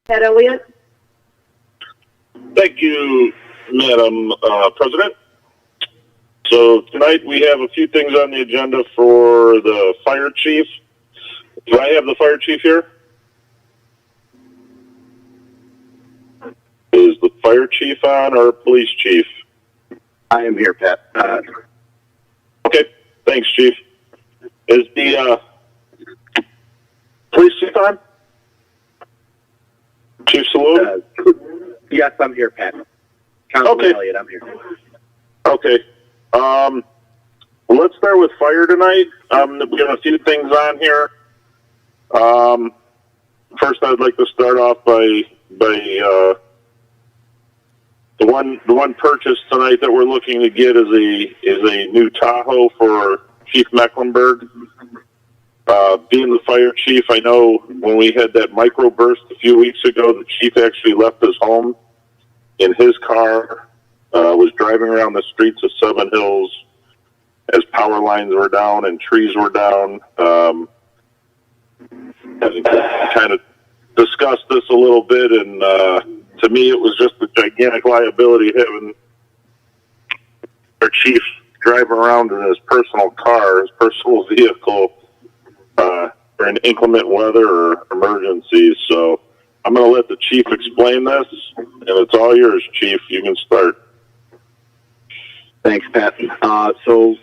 Pat Elliott. Thank you, Madam President. So tonight we have a few things on the agenda for the fire chief. Do I have the fire chief here? Is the fire chief on or police chief? I am here, Pat. Okay, thanks, chief. Is the police chief on? Chief Saloon? Yes, I'm here, Pat. Councilman Okay. Elliott, I'm here. Okay. Let's start with fire tonight. We have a few things on here. First, I'd like to start off by the one purchase tonight that we're looking to get is a new Tahoe for Chief Mecklenburg. Being the fire chief, I know when we had that microburst a few weeks ago, the chief actually left his home in his car, was driving around the streets of Seven Hills as power lines were down and trees were down. Kind of discussed this a little bit, and to me it was just a gigantic liability having our chief driving around in his personal car, his personal vehicle, for an inclement weather or emergencies. So I'm going to let the chief explain this, and it's all yours, chief. You can start. Thanks, Pat. So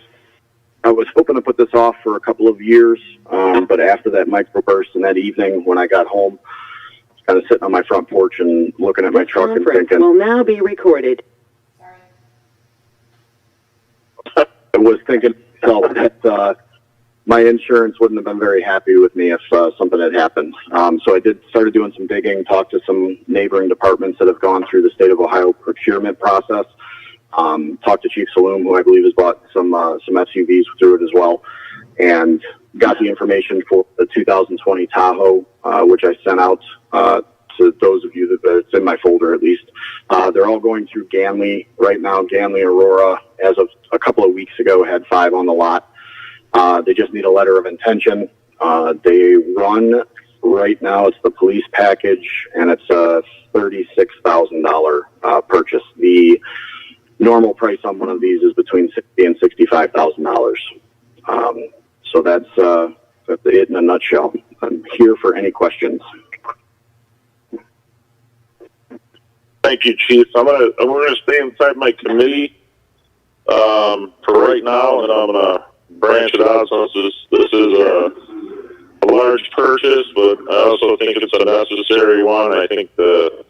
I was hoping to put this off for a couple of years, but after that microburst and that evening when I got home, I was kind of sitting on my front porch and looking at my truck and thinking, will now be recorded. I was thinking that my insurance wouldn't have been very happy with me if something had happened. So I started doing some digging, talked to some neighboring departments that have gone through the state of Ohio procurement process. Talked to Chief Saloon, who I believe has bought some SUVs through it as well, and got the information for the 2020 Tahoe, which I sent out to those of you that it's in my folder at least. They're all going through Ganley right now. Ganley Aurora, as of a couple of weeks ago, had 5 on the lot. They just need a letter of intention. They run right now. It's the police package, and it's a $36,000 purchase. The normal price on one of these is between $60,000 and $65,000. So that's it in a nutshell. I'm here for any questions. Thank you, chief. We're gonna stay inside my committee for right now, and I'm gonna branch it out since this is a large purchase, but I also think it's a necessary one. I think the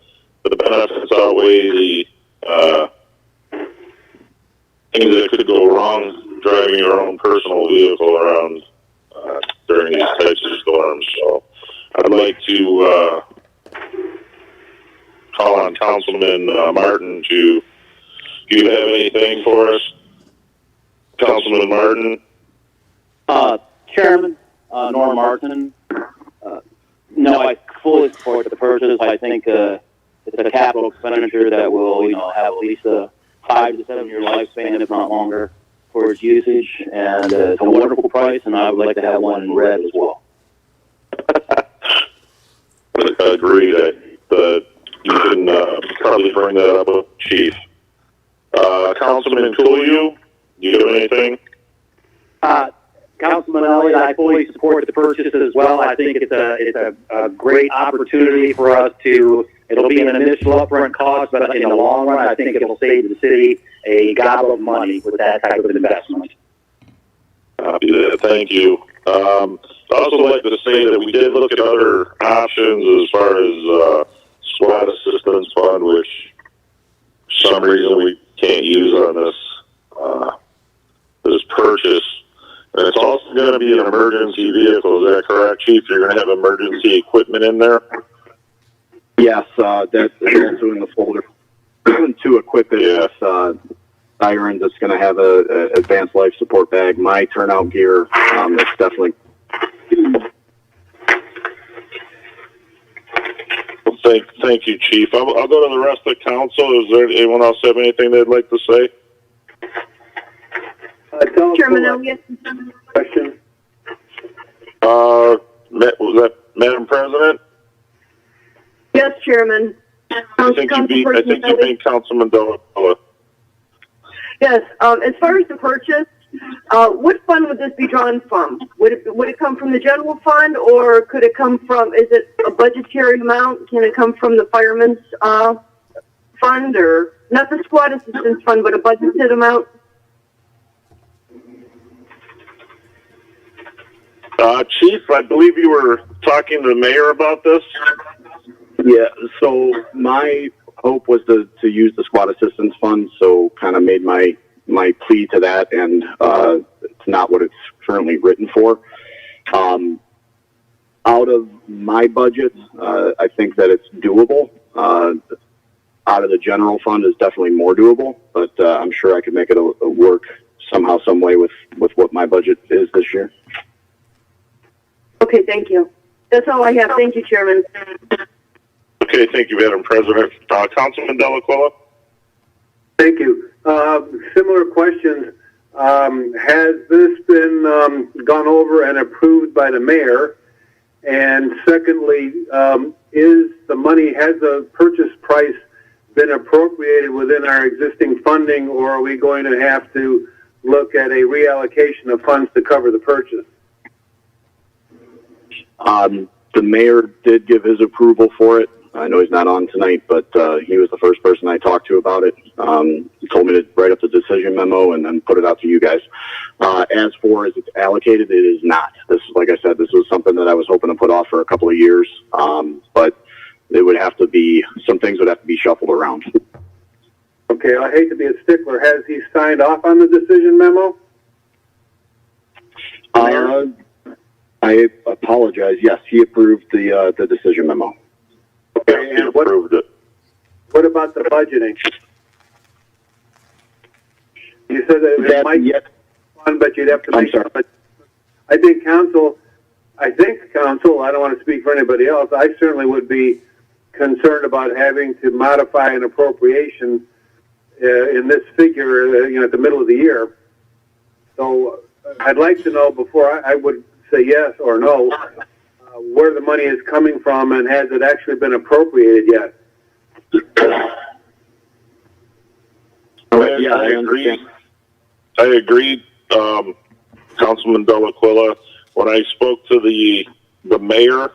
benefits outweigh the things that could go wrong driving your own personal vehicle around during these types of storms. So I'd like to call on Councilman Martin to. Do you have anything for us, Councilman Martin? Chairman, Norm Martin. No, I fully support the purchase. I think it's a capital expenditure that will, have at least a 5 to 7 year lifespan, if not longer, for its usage. And it's a wonderful price, and I would like to have one in red as well. Agreed. But you can probably bring that up with Chief. Councilman Cooley, do you have anything? Councilman Elliott, I fully support the purchase as well. I think it's a great opportunity for us to. It'll be an initial upfront cost, but in the long run, I think it'll save the city a gobble of money with that type of investment. Thank you. I'd also like to say that we did look at other options as far as SWAT assistance fund, which for some reason we can't use on this purchase. And it's also going to be an emergency vehicle. Is that correct, Chief? You're going to have emergency equipment in there? Yes, that's also in the folder to equip it with sirens. It's going to have a advanced life support bag. My turnout gear, it's definitely. Well, thank you, Chief. I'll go to the rest of the council. Is there anyone else have anything they'd like to say? Chairman Elliott. Question. Was that Madam President? Yes, Chairman. I think you beat Councilman Delacola. Yes, as far as the purchase, what fund would this be drawn from? Would it come from the general fund, or could it come from, is it a budgetary amount? Can it come from the fireman's, fund, or not the squad assistance fund, but a budgeted amount? Chief, I believe you were talking to the mayor about this. Yeah, so my hope was to use the squad assistance fund, so kind of made my plea to that, and it's not what it's currently written for. Out of my budget, I think that it's doable. Out of the general fund is definitely more doable, but I'm sure I could make it work somehow, some way with what my budget is this year. Okay, thank you. That's all I have. Thank you, Chairman. Okay, thank you, Madam President. Councilman Delacola? Thank you. Similar questions. Has this been gone over and approved by the mayor? And secondly, has the purchase price been appropriated within our existing funding, or are we going to have to look at a reallocation of funds to cover the purchase? The mayor did give his approval for it. I know he's not on tonight, but he was the first person I talked to about it. He told me to write up the decision memo and then put it out to you guys. As for is it allocated, it is not. This, like I said, this was something that I was hoping to put off for a couple of years, but it would have to be, some things would have to be shuffled around. Okay, I hate to be a stickler. Has he signed off on the decision memo? I apologize. Yes, he approved the decision memo. Okay, He approved it. What about the budgeting? You said that it might get fun, but you'd have to make sure. But I think council, I don't want to speak for anybody else, I certainly would be concerned about having to modify an appropriation in this figure, at the middle of the year. So I'd like to know before I would say yes or no, where the money is coming from, and has it actually been appropriated yet? Yeah, I agree. I agree, Councilman Delaquila. When I spoke to the mayor,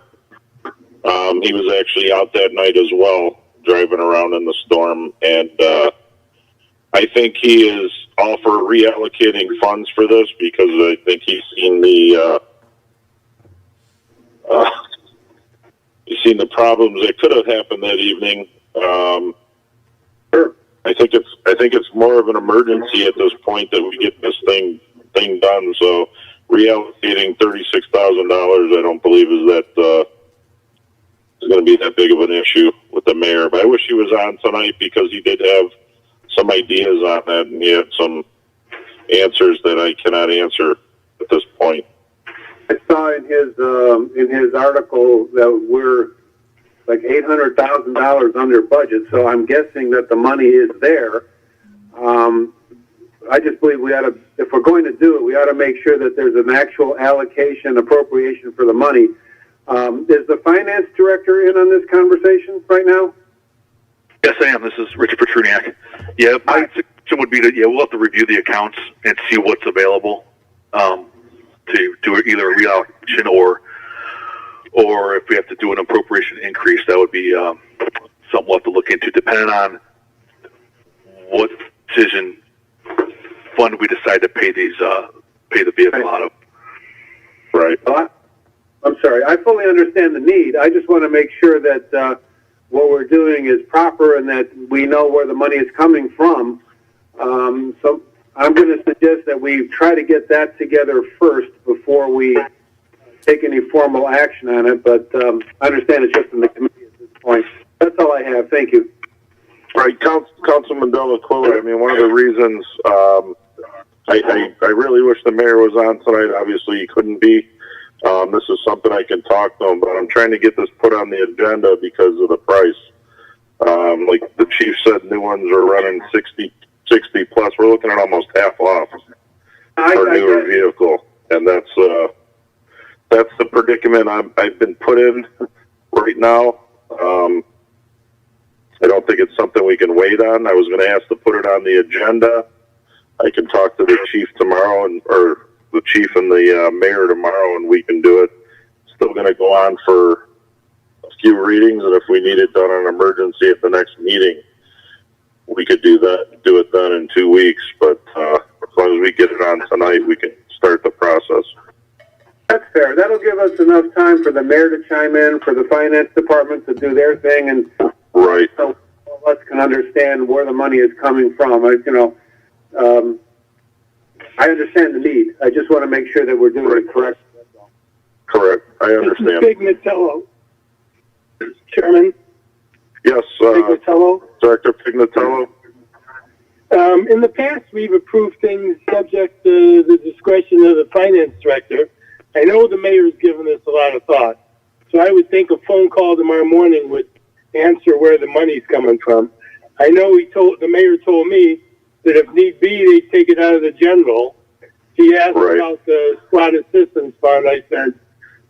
he was actually out that night as well, driving around in the storm, and I think he is all for reallocating funds for this, because I think he's seen the problems that could have happened that evening. Sure. I think it's more of an emergency at this point that we get this thing done. So reallocating $36,000, I don't believe is going to be that big of an issue with the mayor. But I wish he was on tonight, because he did have some ideas on that, and he had some answers that I cannot answer at this point. I saw in his article that we're like $800,000 under budget, so I'm guessing that the money is there. I just believe we ought to, if we're going to do it, we ought to make sure that there's an actual allocation, appropriation for the money. Is the finance director in on this conversation right now? Yes, I am. This is Richard Petruniak. Yeah, my suggestion would be that, we'll have to review the accounts and see what's available to do either a reallocation or if we have to do an appropriation increase. That would be something we'll have to look into, depending on what decision fund we decide to pay the vehicle out of. Right. I'm sorry. I fully understand the need. I just want to make sure that what we're doing is proper and that we know where the money is coming from. So I'm going to suggest that we try to get that together first before we take any formal action on it. But I understand it's just in the committee at this point. That's all I have. Thank you. Right, Councilman Delaquila. I mean, one of the reasons I really wish the mayor was on tonight. Obviously, he couldn't be. This is something I can talk to him, but I'm trying to get this put on the agenda because of the price. Like the chief said, new ones are running 60 plus. We're looking at almost half off for a newer vehicle, and that's the predicament I've been put in right now. I don't think it's something we can wait on. I was going to ask to put it on the agenda. I can talk to the chief tomorrow or the chief and the mayor tomorrow, and we can do it. Still going to go on for a few readings, and if we need it done on emergency at the next meeting, we could do it then in 2 weeks. But as long as we get it on tonight, we can start the process. That's fair. That'll give us enough time for the mayor to chime in, for the finance department to do their thing, and Right. so all of us can understand where the money is coming from. I understand the need. I just want to make sure that we're doing it correctly. Correct. I understand. Big Natello. Chairman, Yes, Big Natello. Director Pignatello. In the past, we've approved things subject to the discretion of the finance director. I know the mayor's given this a lot of thought, so I would think a phone call tomorrow morning would answer where the money's coming from. I know the mayor told me that if need be, they'd take it out of the general. He asked Right. about the squad assistance fund. I said,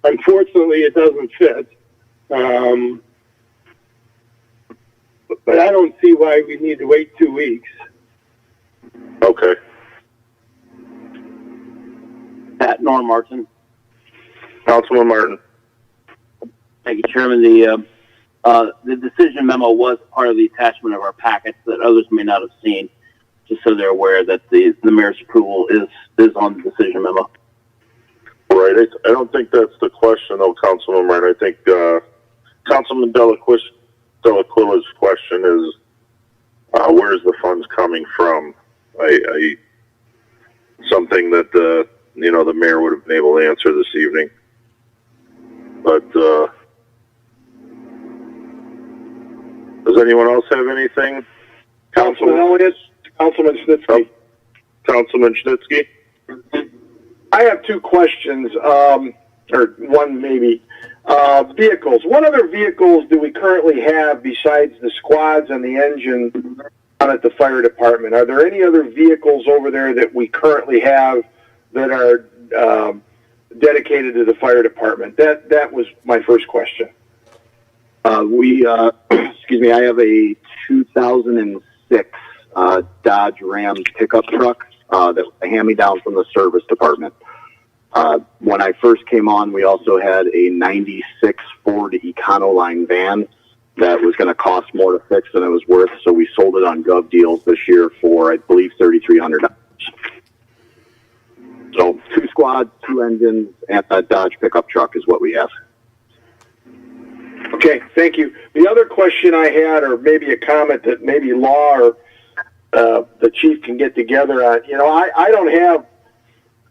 unfortunately, it doesn't fit. But I don't see why we need to wait 2 weeks. Okay. Pat, Norm Martin. Councilman Martin. Thank you, Chairman. The decision memo was part of the attachment of our packets that others may not have seen, just so they're aware that the mayor's approval is on the decision memo. Right. I don't think that's the question, though, Councilman Martin. I think Councilman Delaquilla's question is where's the funds coming from? Something that the mayor would have been able to answer this evening. But does anyone else have anything? Councilman Elliott, Councilman Snitsky. Councilman Schnitsky? I have two questions, or one maybe. Vehicles. What other vehicles do we currently have besides the squads and the engine down at the fire department? Are there any other vehicles over there that we currently have that are dedicated to the fire department? That was my first question. Excuse me, I have a 2006 Dodge Ram pickup truck that was a hand-me-down from the service department. When I first came on, we also had a 96 Ford Econoline van that was going to cost more to fix than it was worth, so we sold it on Gov Deals this year for, I believe, $3,300. So 2 squads, 2 engines, and a Dodge pickup truck is what we have. Okay, thank you. The other question I had, or maybe a comment that maybe Law or the chief can get together on, I don't have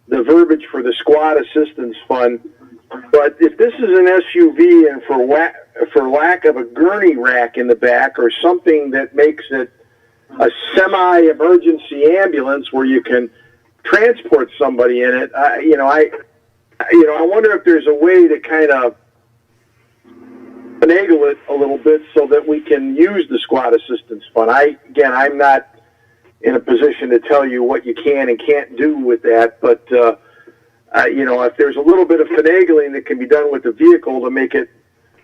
the verbiage for the squad assistance fund, but if this is an SUV and for lack of a gurney rack in the back or something that makes it a semi-emergency ambulance where you can transport somebody in it, I wonder if there's a way to kind of finagle it a little bit so that we can use the squad assistance fund. I'm not in a position to tell you what you can and can't do with that, but if there's a little bit of finagling that can be done with the vehicle to make it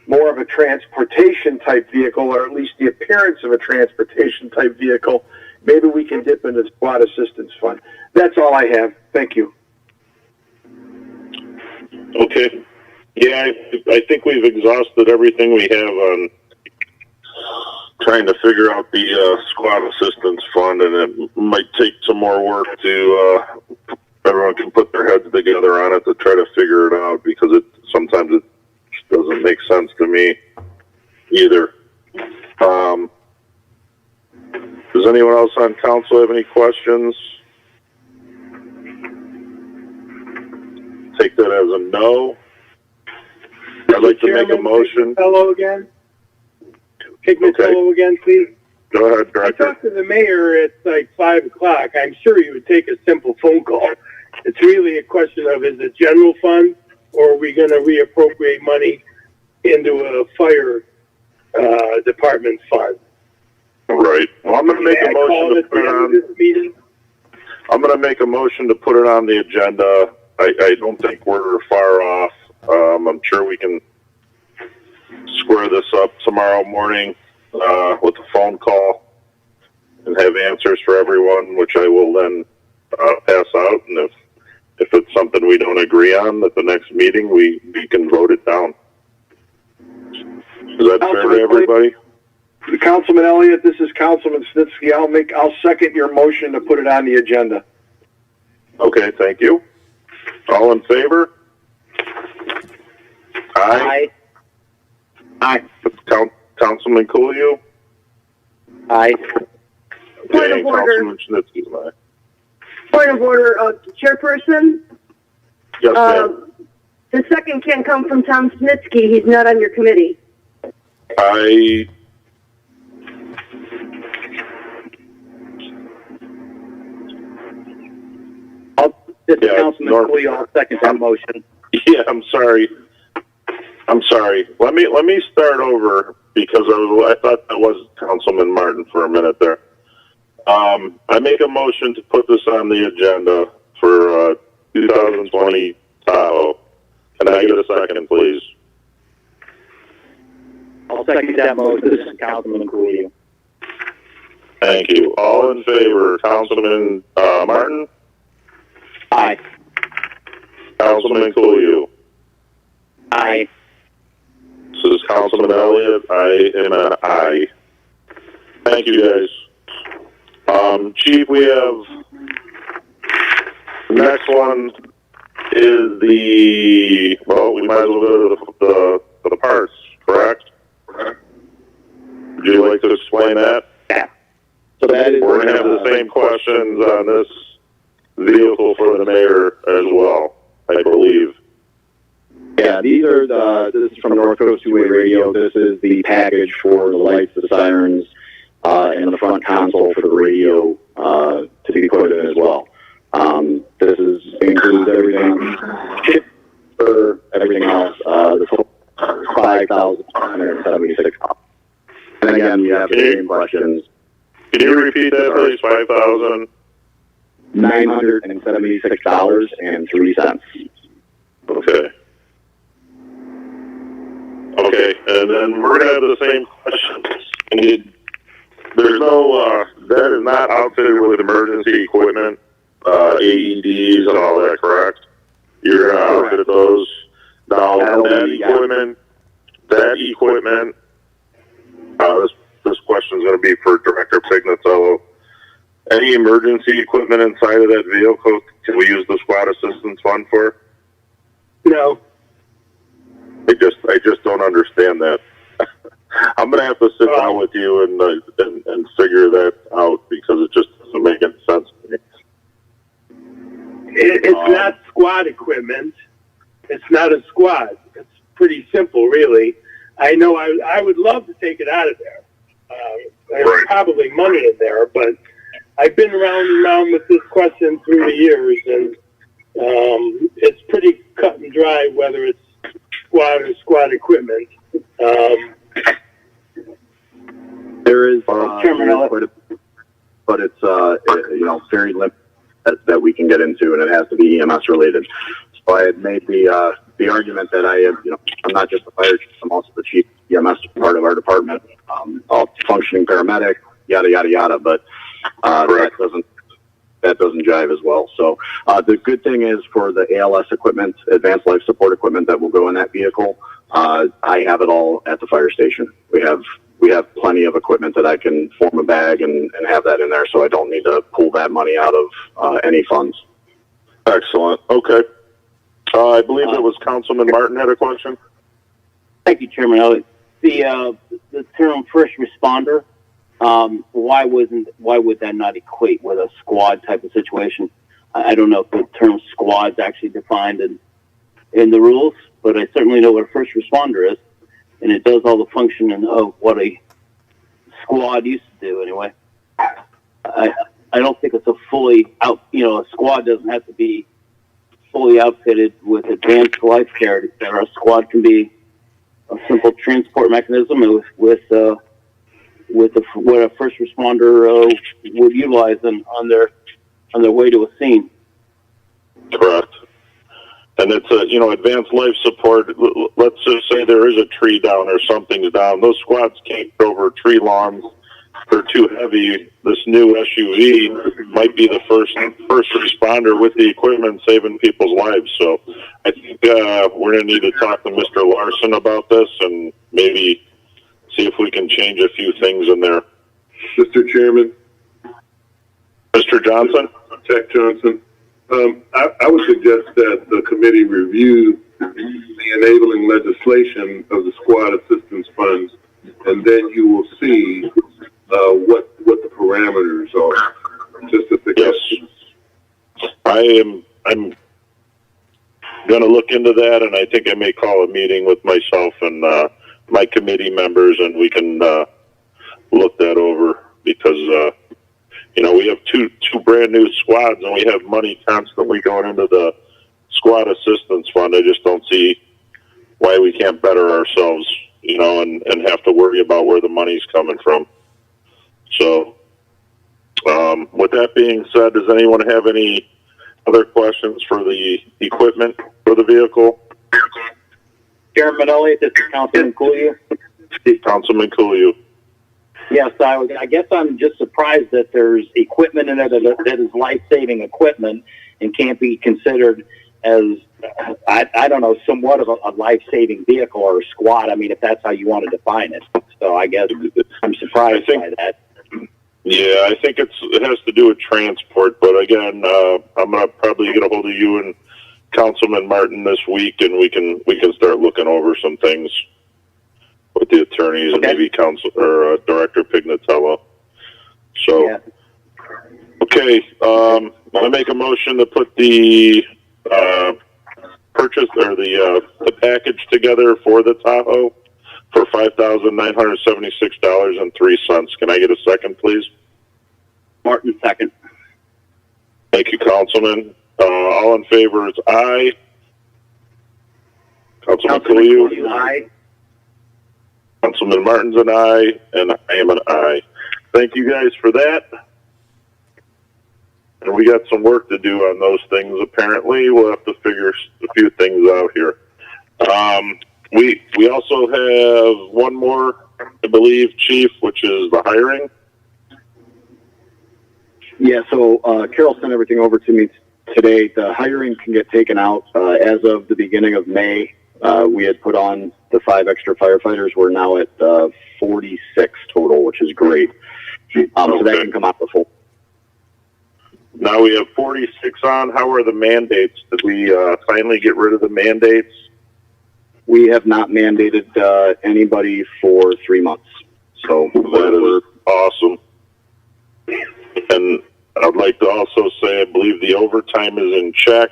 more of a transportation type vehicle, or at least the appearance of a transportation type vehicle, maybe we can dip into the squad assistance fund. That's all I have. Thank you. Okay. Yeah, I think we've exhausted everything we have on trying to figure out the squad assistance fund, and it might take some more work to everyone can put their heads together on it to try to figure it out, because sometimes it just doesn't make sense to me either. Does anyone else on council have any questions? Take that as a no. I'd like to make a motion. Hello again. Pignatello again, please. Go ahead, I Director. talked to the mayor at like 5 o'clock. I'm sure he would take a simple phone call. It's really a question of, is it general fund, or are we going to reappropriate money into a fire department fund? Right. Well, I'm going to make a motion to put it on. This meeting. I'm going to make a motion to put it on the agenda. I don't think we're far off. I'm sure we can square this up tomorrow morning. with a phone call and have answers for everyone, which I will then pass out. And if it's something we don't agree on at the next meeting, we can vote it down. Is that fair to everybody? Councilman Elliott, this is Councilman Snitsky. I'll second your motion to put it on the agenda. Okay, thank you. All in favor? Aye. Aye. Councilman Coolio? Aye. Point Okay, of order. Councilman Snitsky's aye. Point of order, Chairperson. Yes, ma'am. The second can't come from Tom Snitsky. He's not on your committee. This is Yeah, Councilman Norm. Cooley. I'll second that motion. Yeah, I'm sorry. Let me start over because I thought that was Councilman Martin for a minute there. I make a motion to put this on the agenda for 2020 Tahoe. Can I get a second, please? I'll second that motion. This is Councilman Cooley. Thank you. All in favor, Councilman Martin? Aye. Councilman Coolio? Aye. This is Councilman Elliott. I am an aye. Thank you, guys. Chief, we have the next one is we might as well go to the parts, correct? Would you like to explain that? Yeah. So that is. We're going to have the same questions on this vehicle for the mayor as well, I believe. Yeah, these are this is from North Coast Two-Way Radio. This is the package for the lights, the sirens, and the front console for the radio to be put in as well. This includes everything, chip for everything else. The total $5,176. And again, you have the same questions. Can you repeat that, please? $976.03. Okay. Okay, and then we're gonna have the same questions. There's no, that is not outfitted with emergency equipment, AEDs and all that, correct? You're gonna outfit those. Now, that equipment, this question's gonna be for Director Pignatello. Any emergency equipment inside of that vehicle, can we use the squad assistance fund for? No. I just don't understand that. I'm gonna have to sit down with you and figure that out because it just doesn't make any sense to me. It's not squad equipment. It's not a squad. It's pretty simple, really. I know I would love to take it out of there. There's probably money in there, but I've been around and around with this question through the years, and it's pretty cut and dry whether it's squad or squad equipment. There is Chairman, but it's very limited that we can get into, and it has to be EMS related. So I had made the argument that I'm not just the fire chief, I'm also the chief EMS part of our department, a functioning paramedic, yada yada yada. But that doesn't jive as well. So the good thing is for the ALS equipment, advanced life support equipment that will go in that vehicle, I have it all at the fire station. We have plenty of equipment that I can form a bag and have that in there, so I don't need to pull that money out of any funds. Excellent. Okay. I believe it was Councilman Martin had a question. Thank you, Chairman Elliott. The term first responder, why would that not equate with a squad type of situation? I don't know if the term squad is actually defined in the rules, but I certainly know what a first responder is, and it does all the functioning of what a squad used to do anyway. I don't think it's a fully out, a squad doesn't have to be fully outfitted with advanced life care, etc. A squad can be a simple transport mechanism with what a first responder would utilize on their way to a scene. Correct. and it's a, advanced life support. Let's just say there is a tree down or something's down. Those squads can't go over tree lawns. They're too heavy. This new SUV might be the first responder with the equipment saving people's lives. So I think we're going to need to talk to Mr. Larson about this and maybe see if we can change a few things in there. Mr. Chairman. Mr. Johnson? Jack Johnson. I would suggest that the committee review the enabling legislation of the squad assistance funds, and then you will see what the parameters are. Just as the Yes. I'm going to look into that, and I think I may call a meeting with myself and my committee members, and we can look that over because we have two brand new squads, and we have money constantly going into the squad assistance fund. I just don't see why we can't better ourselves, and have to worry about where the money's coming from. So, with that being said, does anyone have any other questions for the equipment for the vehicle? Chairman Elliott, this is Councilman Cooley. Councilman Cooley. Yes, I guess I'm just surprised that there's equipment in it that is life-saving equipment and can't be considered as, I don't know, somewhat of a life-saving vehicle or a squad. I mean, if that's how you want to define it. So I guess I'm surprised by that. Yeah, I think it has to do with transport, but again, I'm gonna probably get a hold of you and Councilman Martin this week, and we can start looking over some things with the attorneys and maybe Director Pignatello. So, yeah. Okay, I make a motion to put the purchase or the package together for the Tahoe for $5,976.03. Can I get a second, please? Martin, second. Thank you, Councilman. All in favor is aye. Councilman Cooley? Aye. Councilman Martin's an aye, and I am an aye. Thank you guys for that. And we got some work to do on those things, apparently. We'll have to figure a few things out here. We also have one more, I believe, Chief, which is the hiring. Yeah, so Carol sent everything over to me today. The hiring can get taken out as of the beginning of May. We had put on the 5 extra firefighters. We're now at 46 total, which is great. So that can come out the full. Now we have 46 on. How are the mandates? Did we finally get rid of the mandates? We have not mandated anybody for 3 months. So that is awesome. And I'd like to also say I believe the overtime is in check,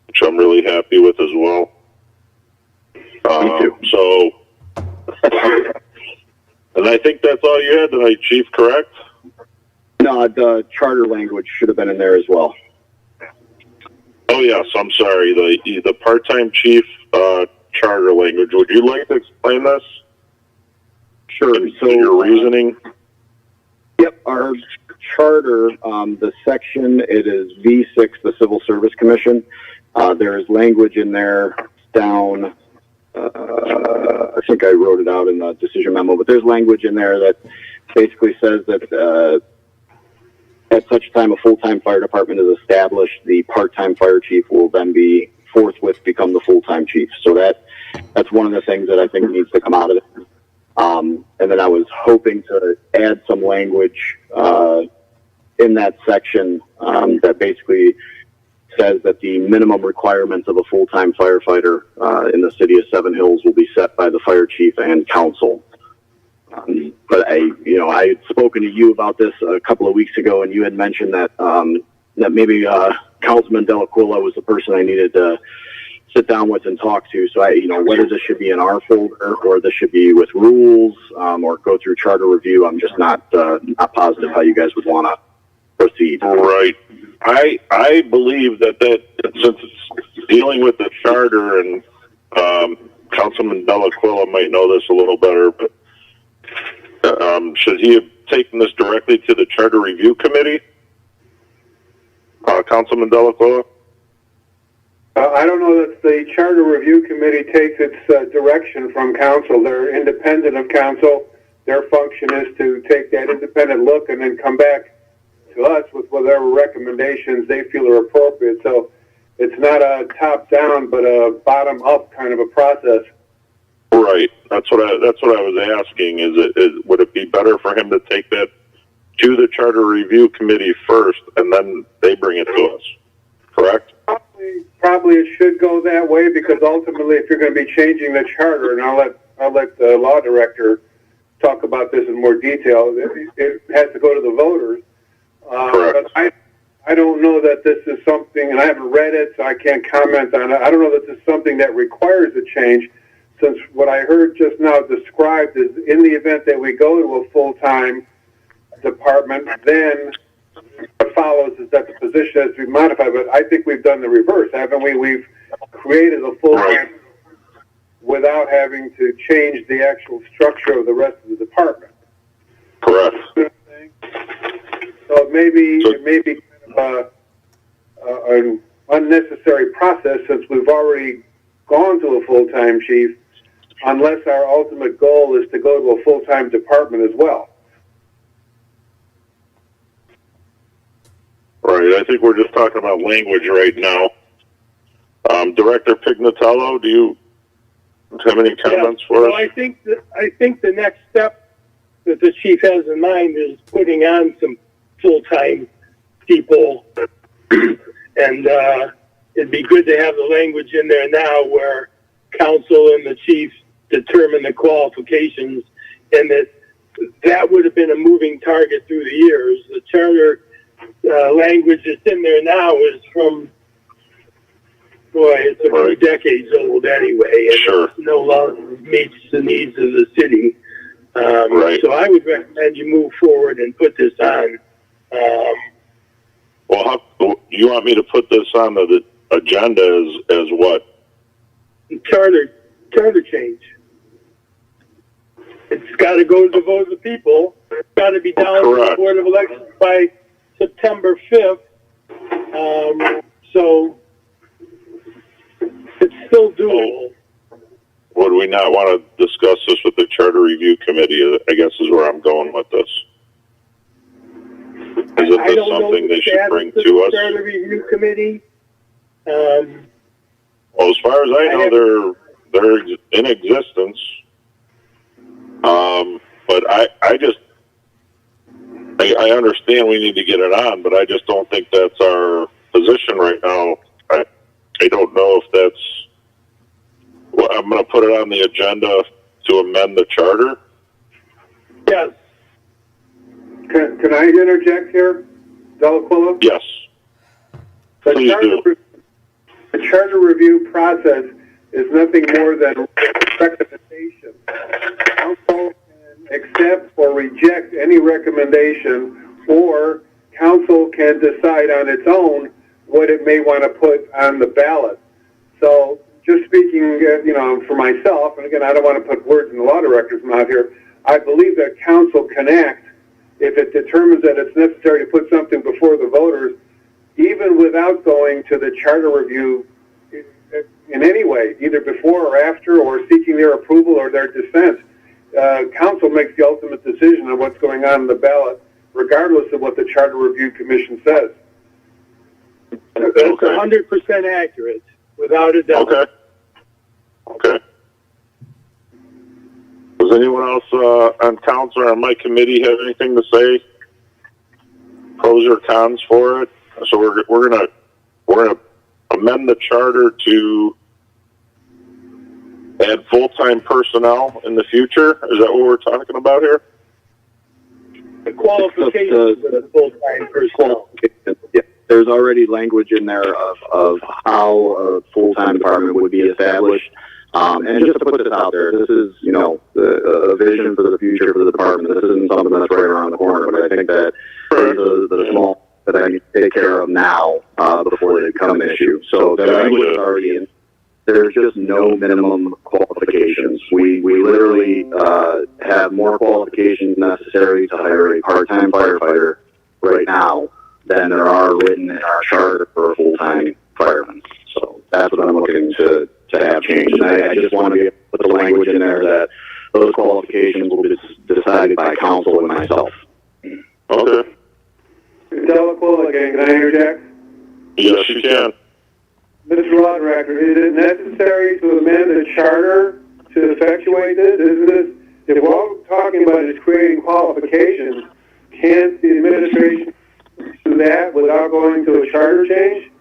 which I'm really happy with as well. Me too. So, and I think that's all you had tonight, Chief, correct? No, the charter language should have been in there as well. Oh, yes, I'm sorry. The part-time chief charter language. Would you like to explain this? Sure. So your reasoning? Yep, our charter, the section, it is V6, the Civil Service Commission. There is language in there down, I think I wrote it out in the decision memo, but there's language in there that basically says that at such time a full-time fire department is established, the part-time fire chief will then forthwith become the full-time chief. So that's one of the things that I think needs to come out of it. And then I was hoping to add some language in that section that basically says that the minimum requirements of a full-time firefighter in the city of Seven Hills will be set by the fire chief and council. But I had spoken to you about this a couple of weeks ago, and you had mentioned that that maybe Councilman Delaquila was the person I needed to sit down with and talk to. So whether this should be in our folder or this should be with rules or go through charter review, I'm just not positive how you guys would want to proceed. Right. I believe that since it's dealing with the charter, and Councilman Delaquila might know this a little better, but should he have taken this directly to the Charter Review Committee? Councilman Delacola? I don't know that the Charter Review Committee takes its direction from council. They're independent of council. Their function is to take that independent look and then come back to us with whatever recommendations they feel are appropriate. So it's not a top-down, but a bottom-up kind of a process. Right. That's what I was asking. Would it be better for him to take that to the Charter Review Committee first, and then they bring it to us? Correct. Probably it should go that way, because ultimately, if you're going to be changing the charter, and I'll let the law director talk about this in more detail, it has to go to the voters. But I don't know that this is something, and I haven't read it, so I can't comment on it. I don't know that this is something that requires a change, since what I heard just now described is in the event that we go to a full-time department, then what follows is that the position has to be modified. But I think we've done the reverse, haven't we? We've created a full-time without having to change the actual structure of the rest of the department. Correct. So it may be kind of an unnecessary process, since we've already gone to a full-time chief, unless our ultimate goal is to go to a full-time department as well. Right. I think we're just talking about language right now. Director Pignatello, do you have any comments for us? I think the next step that the chief has in mind is putting on some full-time people, and it'd be good to have the language in there now where council and the chief determine the qualifications, and that would have been a moving target through the years. The charter language that's in there now is from, it's a few decades old anyway, and it no longer meets the needs of the city. So I would recommend you move forward and put this on. Well, you want me to put this on the agenda as what? Charter change. It's got to go to the vote of the people. It's got to be down to the Board of Elections by September 5th. So it's still doable. Would we not want to discuss this with the Charter Review Committee, I guess is where I'm going with this. Is it this something they should bring to us? Charter Review Committee. Well, as far as I know, they're in existence. But I understand we need to get it on, but I just don't think that's our position right now. I don't know if that's. Well, I'm going to put it on the agenda to amend the charter. Yes. Can I interject here, Delaquila? Yes. Please do. The charter review process is nothing more than recommendation. Council can accept or reject any recommendation, or council can decide on its own what it may want to put on the ballot. So, just speaking, for myself, and again, I don't want to put words in the law director's mouth here, I believe that council can act if it determines that it's necessary to put something before the voters, even without going to the charter review in any way, either before or after, or seeking their approval or their dissent. Council makes the ultimate decision on what's going on in the ballot, regardless of what the Charter Review Commission says. That's 100% accurate, without a doubt. Okay. Does anyone else on council or on my committee have anything to say? Pros or cons for it? So we're gonna amend the charter to add full-time personnel in the future. Is that what we're talking about here? The qualifications of the full-time personnel. Yeah, there's already language in there of how a full-time department would be established. And just to put this out there, this is, a vision for the future for the department. This isn't something that's right around the corner, but I think that the small that I need to take care of now before they become an issue. So the language is already in. There's just no minimum qualifications. We literally have more qualifications necessary to hire a part-time firefighter right now than there are written in our charter for full-time firemen. So that's what I'm looking to have changed. And I just want to put the language in there that those qualifications will be decided by council and myself. Okay. Delacola again, can I interject? Yes, you can. Mr. Law Director, is it necessary to amend the charter to effectuate this? Isn't this, if what we're talking about is creating qualifications, can't the administration do that without going to a charter change?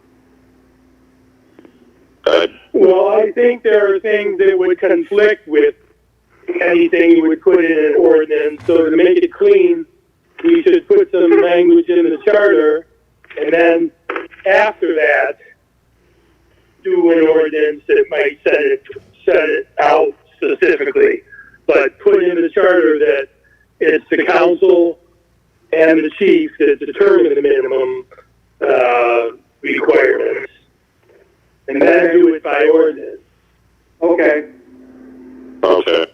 Well, I think there are things that would conflict with anything you would put in an ordinance. So to make it clean, we should put some language in the charter, and then after that, do an ordinance that might set it out specifically. But put in the charter that it's the council and the chief that determine the minimum requirements, and then do it by ordinance. Okay. Okay.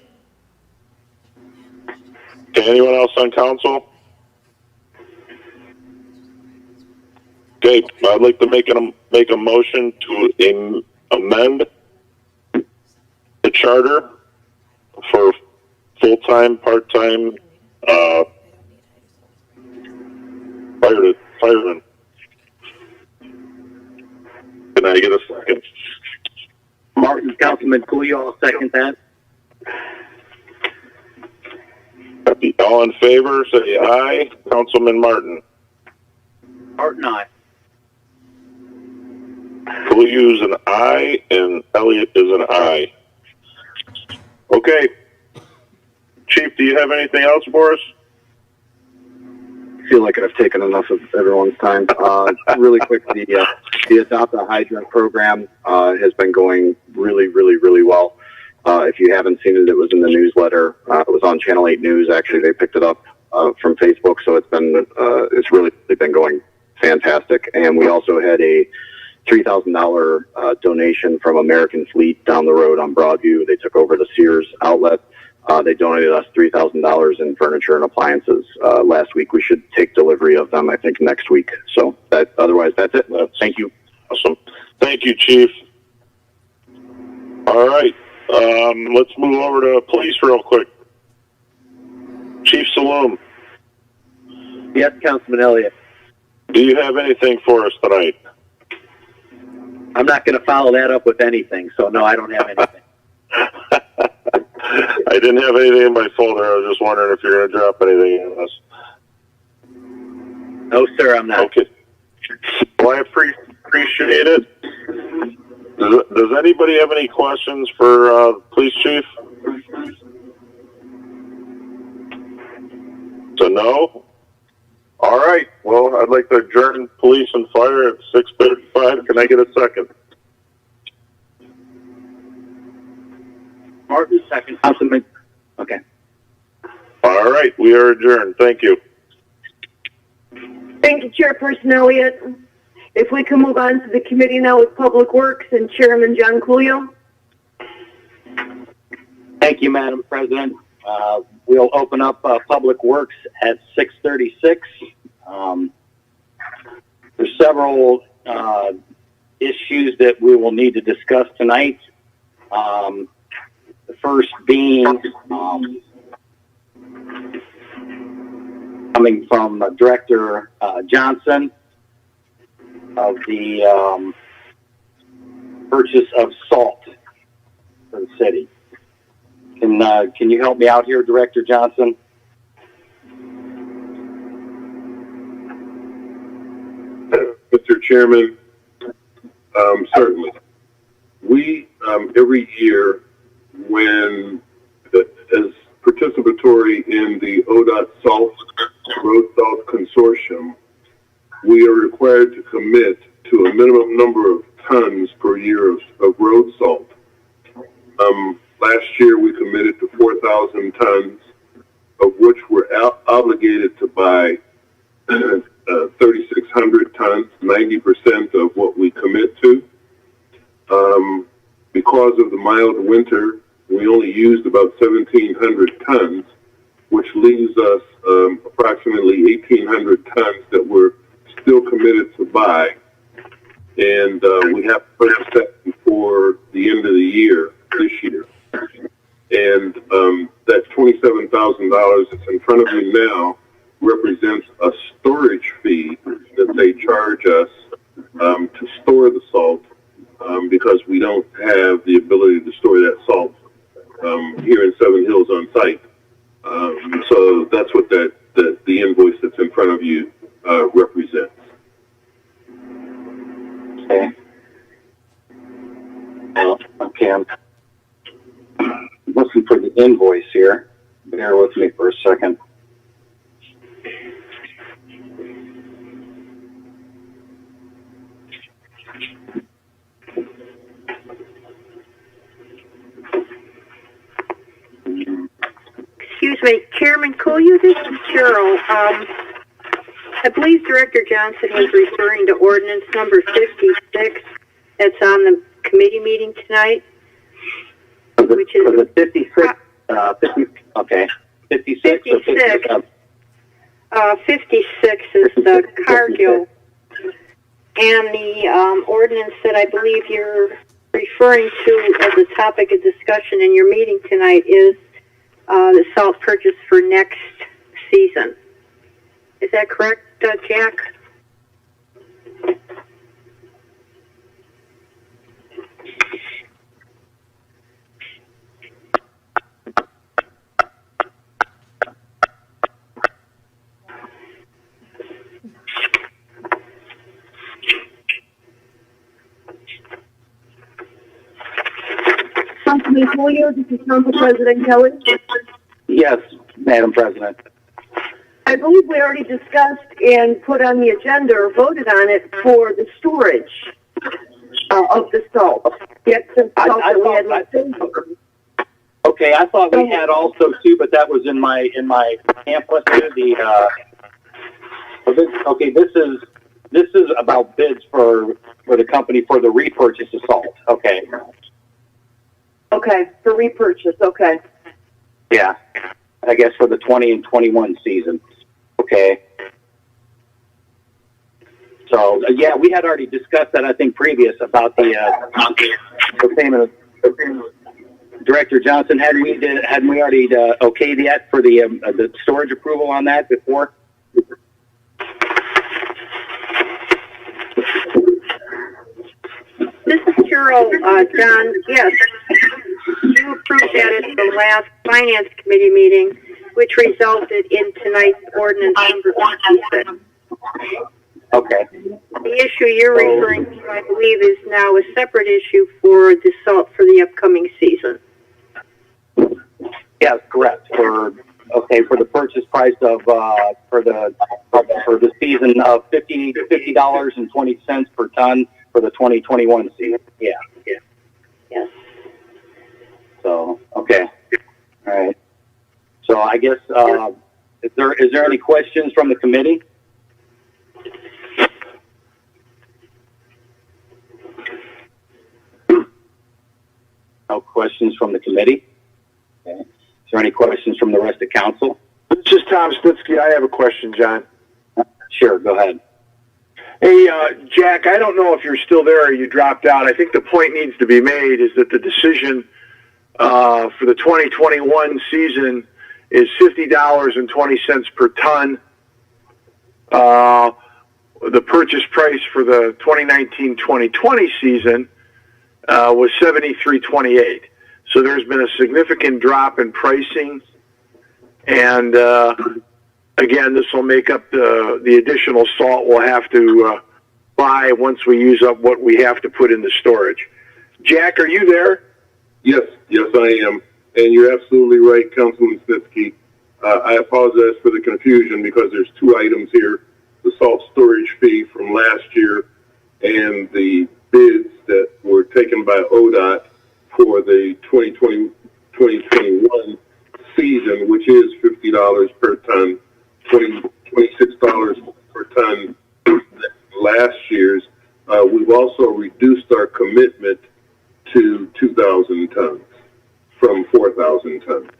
Okay, anyone else on council? Okay, I'd like to make a motion to amend the charter for full-time, part-time, firemen. Can I get a second? Martin, Councilman Cooley, I'll second that. All in favor, say aye. Councilman Martin. Martin, aye. Cooley is an aye, and Elliott is an aye. Okay. Chief, do you have anything else for us? I feel like I've taken enough of everyone's time. Really quick, the Adopt a Hydrant program has been going really, really, really well. If you haven't seen it, it was in the newsletter. It was on Channel 8 News. Actually, they picked it up from Facebook, so it's really been going fantastic. And we also had a $3,000 donation from American Fleet down the road on Broadview. They took over the Sears outlet. They donated us $3,000 in furniture and appliances last week. We should take delivery of them, I think, next week. So otherwise, that's it. Thank you. Awesome. Thank you, Chief. All right. Let's move over to police real quick. Chief Saloom, Yes, Councilman Elliott. do you have anything for us tonight? I'm not going to follow that up with anything, so no, I don't have anything. I didn't have anything in my folder. I was just wondering if you're going to drop anything on us. No, sir, I'm not. Okay. Well, I appreciate it. Does anybody have any questions for police chief? So no? All right. Well, I'd like to adjourn police and fire at 6:35. Can I get a second? Martin, second. Councilman. Okay. All right. We are adjourned. Thank you. Thank you, Chairperson Elliott. If we can move on to the committee now with Public Works and Chairman John Coolio. Thank you, Madam President. We'll open up Public Works at 6:36. There's several issues that we will need to discuss tonight. The first being coming from Director Johnson of the purchase of salt for the city. Can you help me out here, Director Johnson? Mr. Chairman, certainly. We, every year, when as participatory in the ODOT Road Salt Consortium, we are required to commit to a minimum number of tons per year of road salt. Last year, we committed to 4,000 tons, of which we're obligated to buy 3,600 tons, 90% of what we commit to. Because of the mild winter, we only used about 1,700 tons, which leaves us approximately 1,800 tons that we're still committed to buy. And we have to purchase that before the end of the year, this year. And that $27,000 that's in front of you now represents a storage fee that they charge us to store the salt because we don't have the ability to store that salt here in Seven Hills on site. So that's what the invoice that's in front of you represents. Okay. Well, okay, I'm looking for the invoice here. Bear with me for a second. Excuse me, Chairman Cooley, this is Cheryl. I believe Director Johnson was referring to ordinance number 56 that's on the committee meeting tonight. Which is the 56, 56 or 57? 56 is the Cargill. And the ordinance that I believe you're referring to as a topic of discussion in your meeting tonight is the salt purchase for next season. Is that correct, Jack? Councilman Cooley, this is Council President Kelly. Yes, Madam President. I believe we already discussed and put on the agenda or voted on it for the storage of the salt. Okay, I thought we had also too, but that was in my pamphlet too. This is about bids for the company for the repurchase of salt. Okay. Okay, for repurchase. Okay. Yeah, I guess for the 20 and 21 season. Okay. So yeah, we had already discussed that I think previous about the payment of Director Johnson. Hadn't we already okayed that for the storage approval on that before? This is Cheryl, John. Yes, you approved that at the last Finance Committee meeting, which resulted in tonight's ordinance number 56. Okay. The issue you're referring to, I believe, is now a separate issue for the salt for the upcoming season. Yes, correct. For the purchase price of for the season of $50.20 per ton for the 2021 season. Yeah. Yes. So okay. All right. So I guess is there any questions from the committee? No questions from the committee. Okay. Is there any questions from the rest of council? This is Tom Snitsky. I have a question, John. Sure, go ahead. Hey, Jack, I don't know if you're still there or you dropped out. I think the point needs to be made is that the decision for the 2021 season is $50.20 per ton. The purchase price for the 2019-2020 season was $73.28. So there's been a significant drop in pricing, and again, this will make up the additional salt we'll have to buy once we use up what we have to put in the storage. Jack, are you there? Yes, I am. And you're absolutely right, Councilman Snitsky. I apologize for the confusion because there's two items here, the salt storage fee from last year and the bids that were taken by ODOT for the 2020-2021 season, which is $50 per ton, $26 per ton last year's. We've also reduced our commitment to 2,000 tons from 4,000 tons.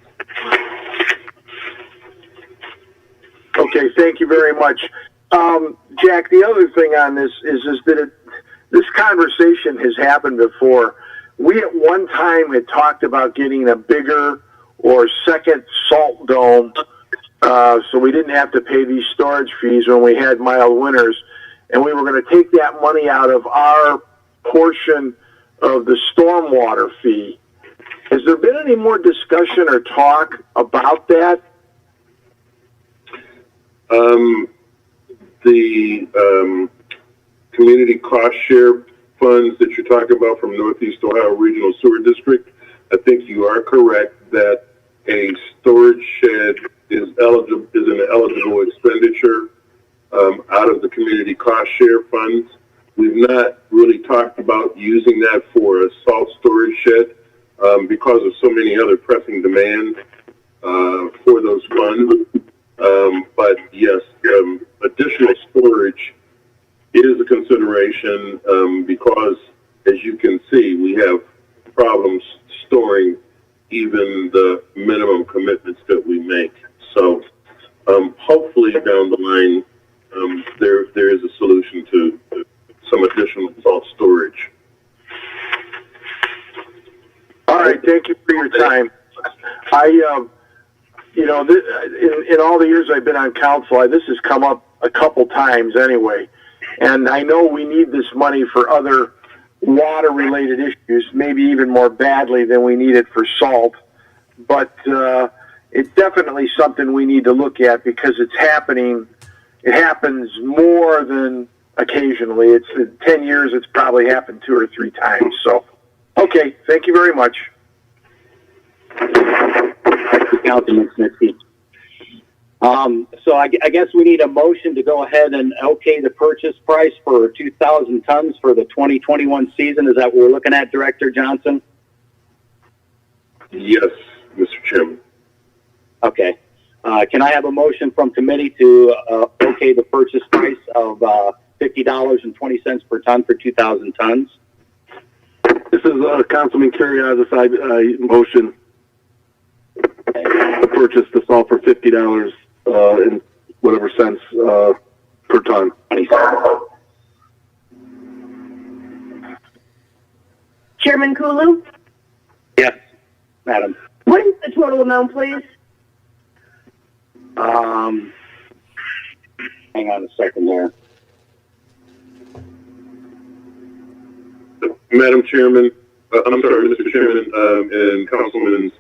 Okay, thank you very much. Jack, the other thing on this is that this conversation has happened before. We at one time had talked about getting a bigger or second salt dome, so we didn't have to pay these storage fees when we had mild winters, and we were going to take that money out of our portion of the stormwater fee. Has there been any more discussion or talk about that? The community cost share funds that you're talking about from Northeast Ohio Regional Sewer District, I think you are correct that a storage shed is an eligible expenditure out of the community cost share funds. We've not really talked about using that for a salt storage shed because of so many other pressing demands for those funds. But yes, additional storage is a consideration because, as you can see, we have problems storing even the minimum commitments that we make. So hopefully down the line, there is a solution to some additional salt storage. All right, thank you for your time. In all the years I've been on council, this has come up a couple times anyway. And I know we need this money for other water-related issues, maybe even more badly than we need it for salt. But it's definitely something we need to look at because it's happening. It happens more than occasionally. It's in 10 years, it's probably happened 2 or 3 times. So, okay, thank you very much. Councilman Snitsky. So I guess we need a motion to go ahead and okay the purchase price for 2,000 tons for the 2021 season. Is that what we're looking at, Director Johnson? Yes, Mr. Chairman. Okay. Can I have a motion from committee to okay the purchase price of $50.20 per ton for 2,000 tons? This is Councilman Curriasis. Motion to purchase the salt for $50 in whatever cents per ton. Chairman Kulu, Yes, madam. what is the total amount, please? Hang on a second there. Madam Chairman, I'm sorry, Mr. Chairman, and Councilman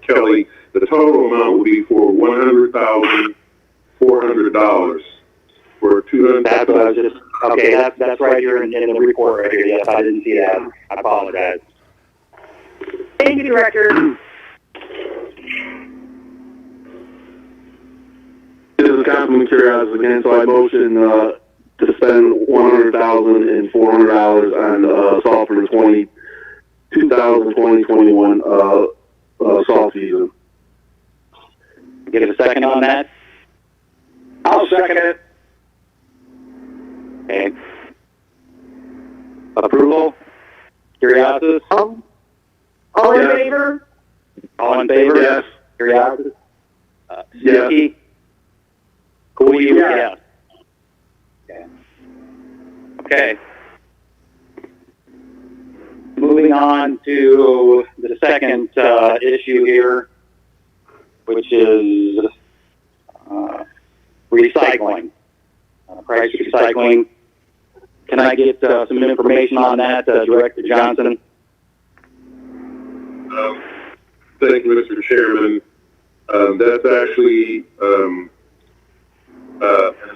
Kelly, the total amount will be for $100,400 for 200. That's what I was just, okay, that's right here in the report right here. Yes, I didn't see that. I apologize. Thank you, Director. This is Councilman Curriasis again, so I motion to spend $100,400 on salt for the 2020-2021 salt season. Get a second on that? I'll second it. Okay. Approval? Curriasis? All in favor? All in favor? Yes. Curriasis? Yes. Snitsky? Cooley? Yes. Yeah. Okay. Moving on to the second issue here, which is recycling. Price recycling. Can I get some information on that, Director Johnson? Thank you, Mr. Chairman. That's actually an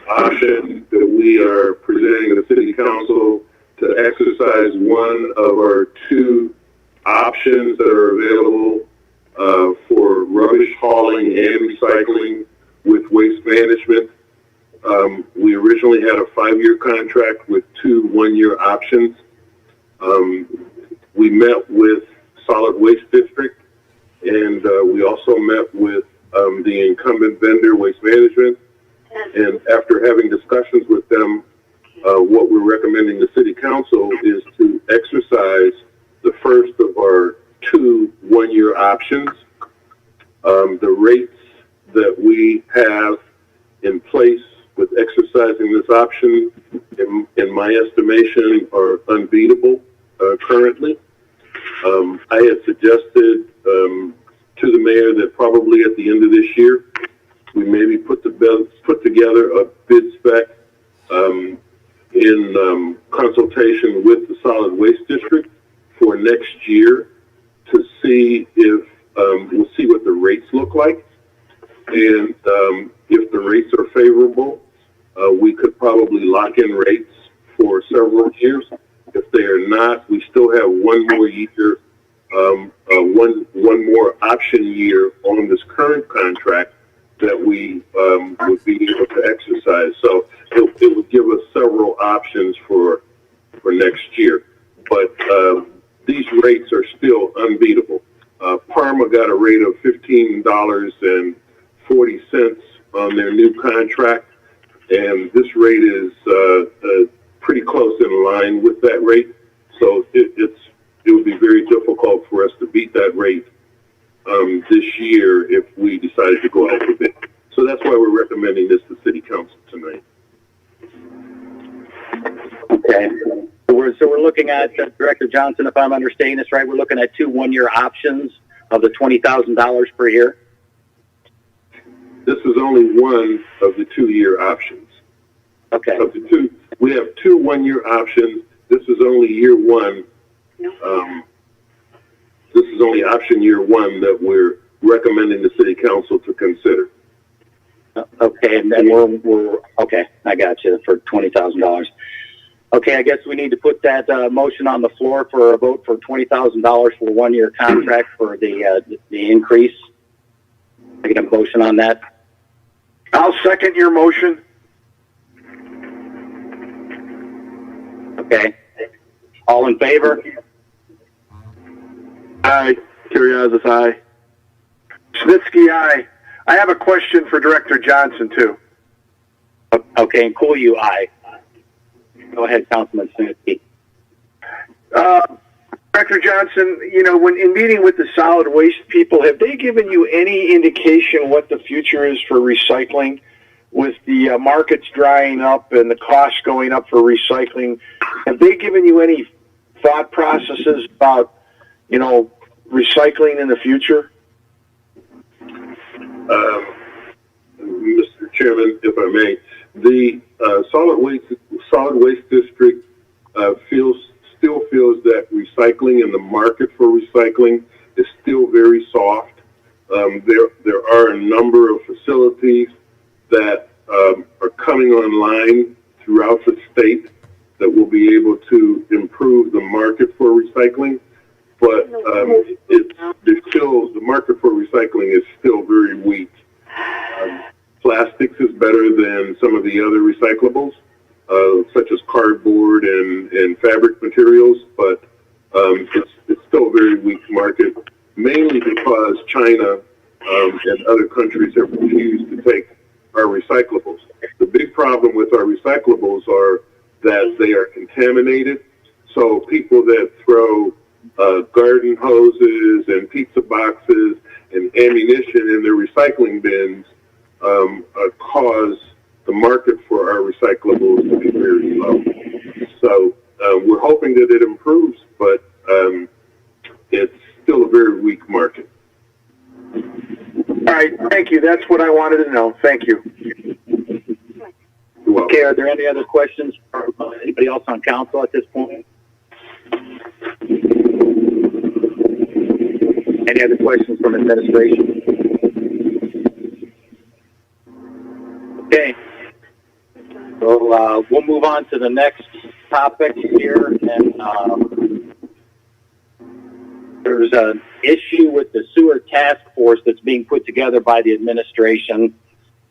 option that we are presenting to the City Council to exercise one of our 2 options that are available for rubbish hauling and recycling with Waste Management. We originally had a 5-year contract with 2 1-year options. We met with Solid Waste District, and we also met with the incumbent vendor, Waste Management. And after having discussions with them, what we're recommending the City Council is to exercise the first of our 2 1-year options. The rates that we have in place with exercising this option, in my estimation, are unbeatable currently. I had suggested to the mayor that probably at the end of this year, we maybe put together a bid spec in consultation with the solid waste district for next year to see if we'll see what the rates look like, and if the rates are favorable, we could probably lock in rates for several years. If they are not, we still have one more year, one more option year on this current contract that we would be able to exercise. So it would give us several options for next year. But these rates are still unbeatable. Parma got a rate of $15.40 on their new contract, and this rate is pretty close in line with that rate. So it would be very difficult for us to beat that rate this year if we decided to go out with it. So that's why we're recommending this to City Council tonight. Okay. So we're looking at, Director Johnson, if I'm understanding this right, we're looking at 2 one-year options of the $20,000 per year? This is only one of the 2-year options. Okay. Of the two, we have 2 one-year options. This is only year one. This is only option year one that we're recommending the City Council to consider. Okay, and then we're okay. I got you for $20,000. Okay, I guess we need to put that motion on the floor for a vote for $20,000 for a 1-year contract for the increase. I get a motion on that. I'll second your motion. Okay. All in favor? Aye. Curriasis, aye. Snitsky, aye. I have a question for Director Johnson, too. Okay, and Cool, aye. Go ahead, Councilman Snitsky. Director Johnson, you know, when in meeting with the solid waste people, have they given you any indication what the future is for recycling? With the markets drying up and the costs going up for recycling, have they given you any thought processes about, you know, recycling in the future? Mr. Chairman, if I may, the solid waste district still feels that recycling and the market for recycling is still very soft. There are a number of facilities that are coming online throughout the state that will be able to improve the market for recycling, but the market for recycling is still very weak. Plastics is better than some of the other recyclables, such as cardboard and fabric materials, but it's still a very weak market, mainly because China and other countries have refused to take our recyclables. The big problem with our recyclables are that they are contaminated, so people that throw garden hoses and pizza boxes and ammunition in their recycling bins cause the market for our recyclables to be very low. So we're hoping that it improves, but it's still a very weak market. All right, thank you. That's what I wanted to know. Thank you. Okay, are there any other questions from anybody else on council at this point? Any other questions from administration? Okay. So we'll move on to the next topic here, and there's an issue with the sewer task force that's being put together by the administration,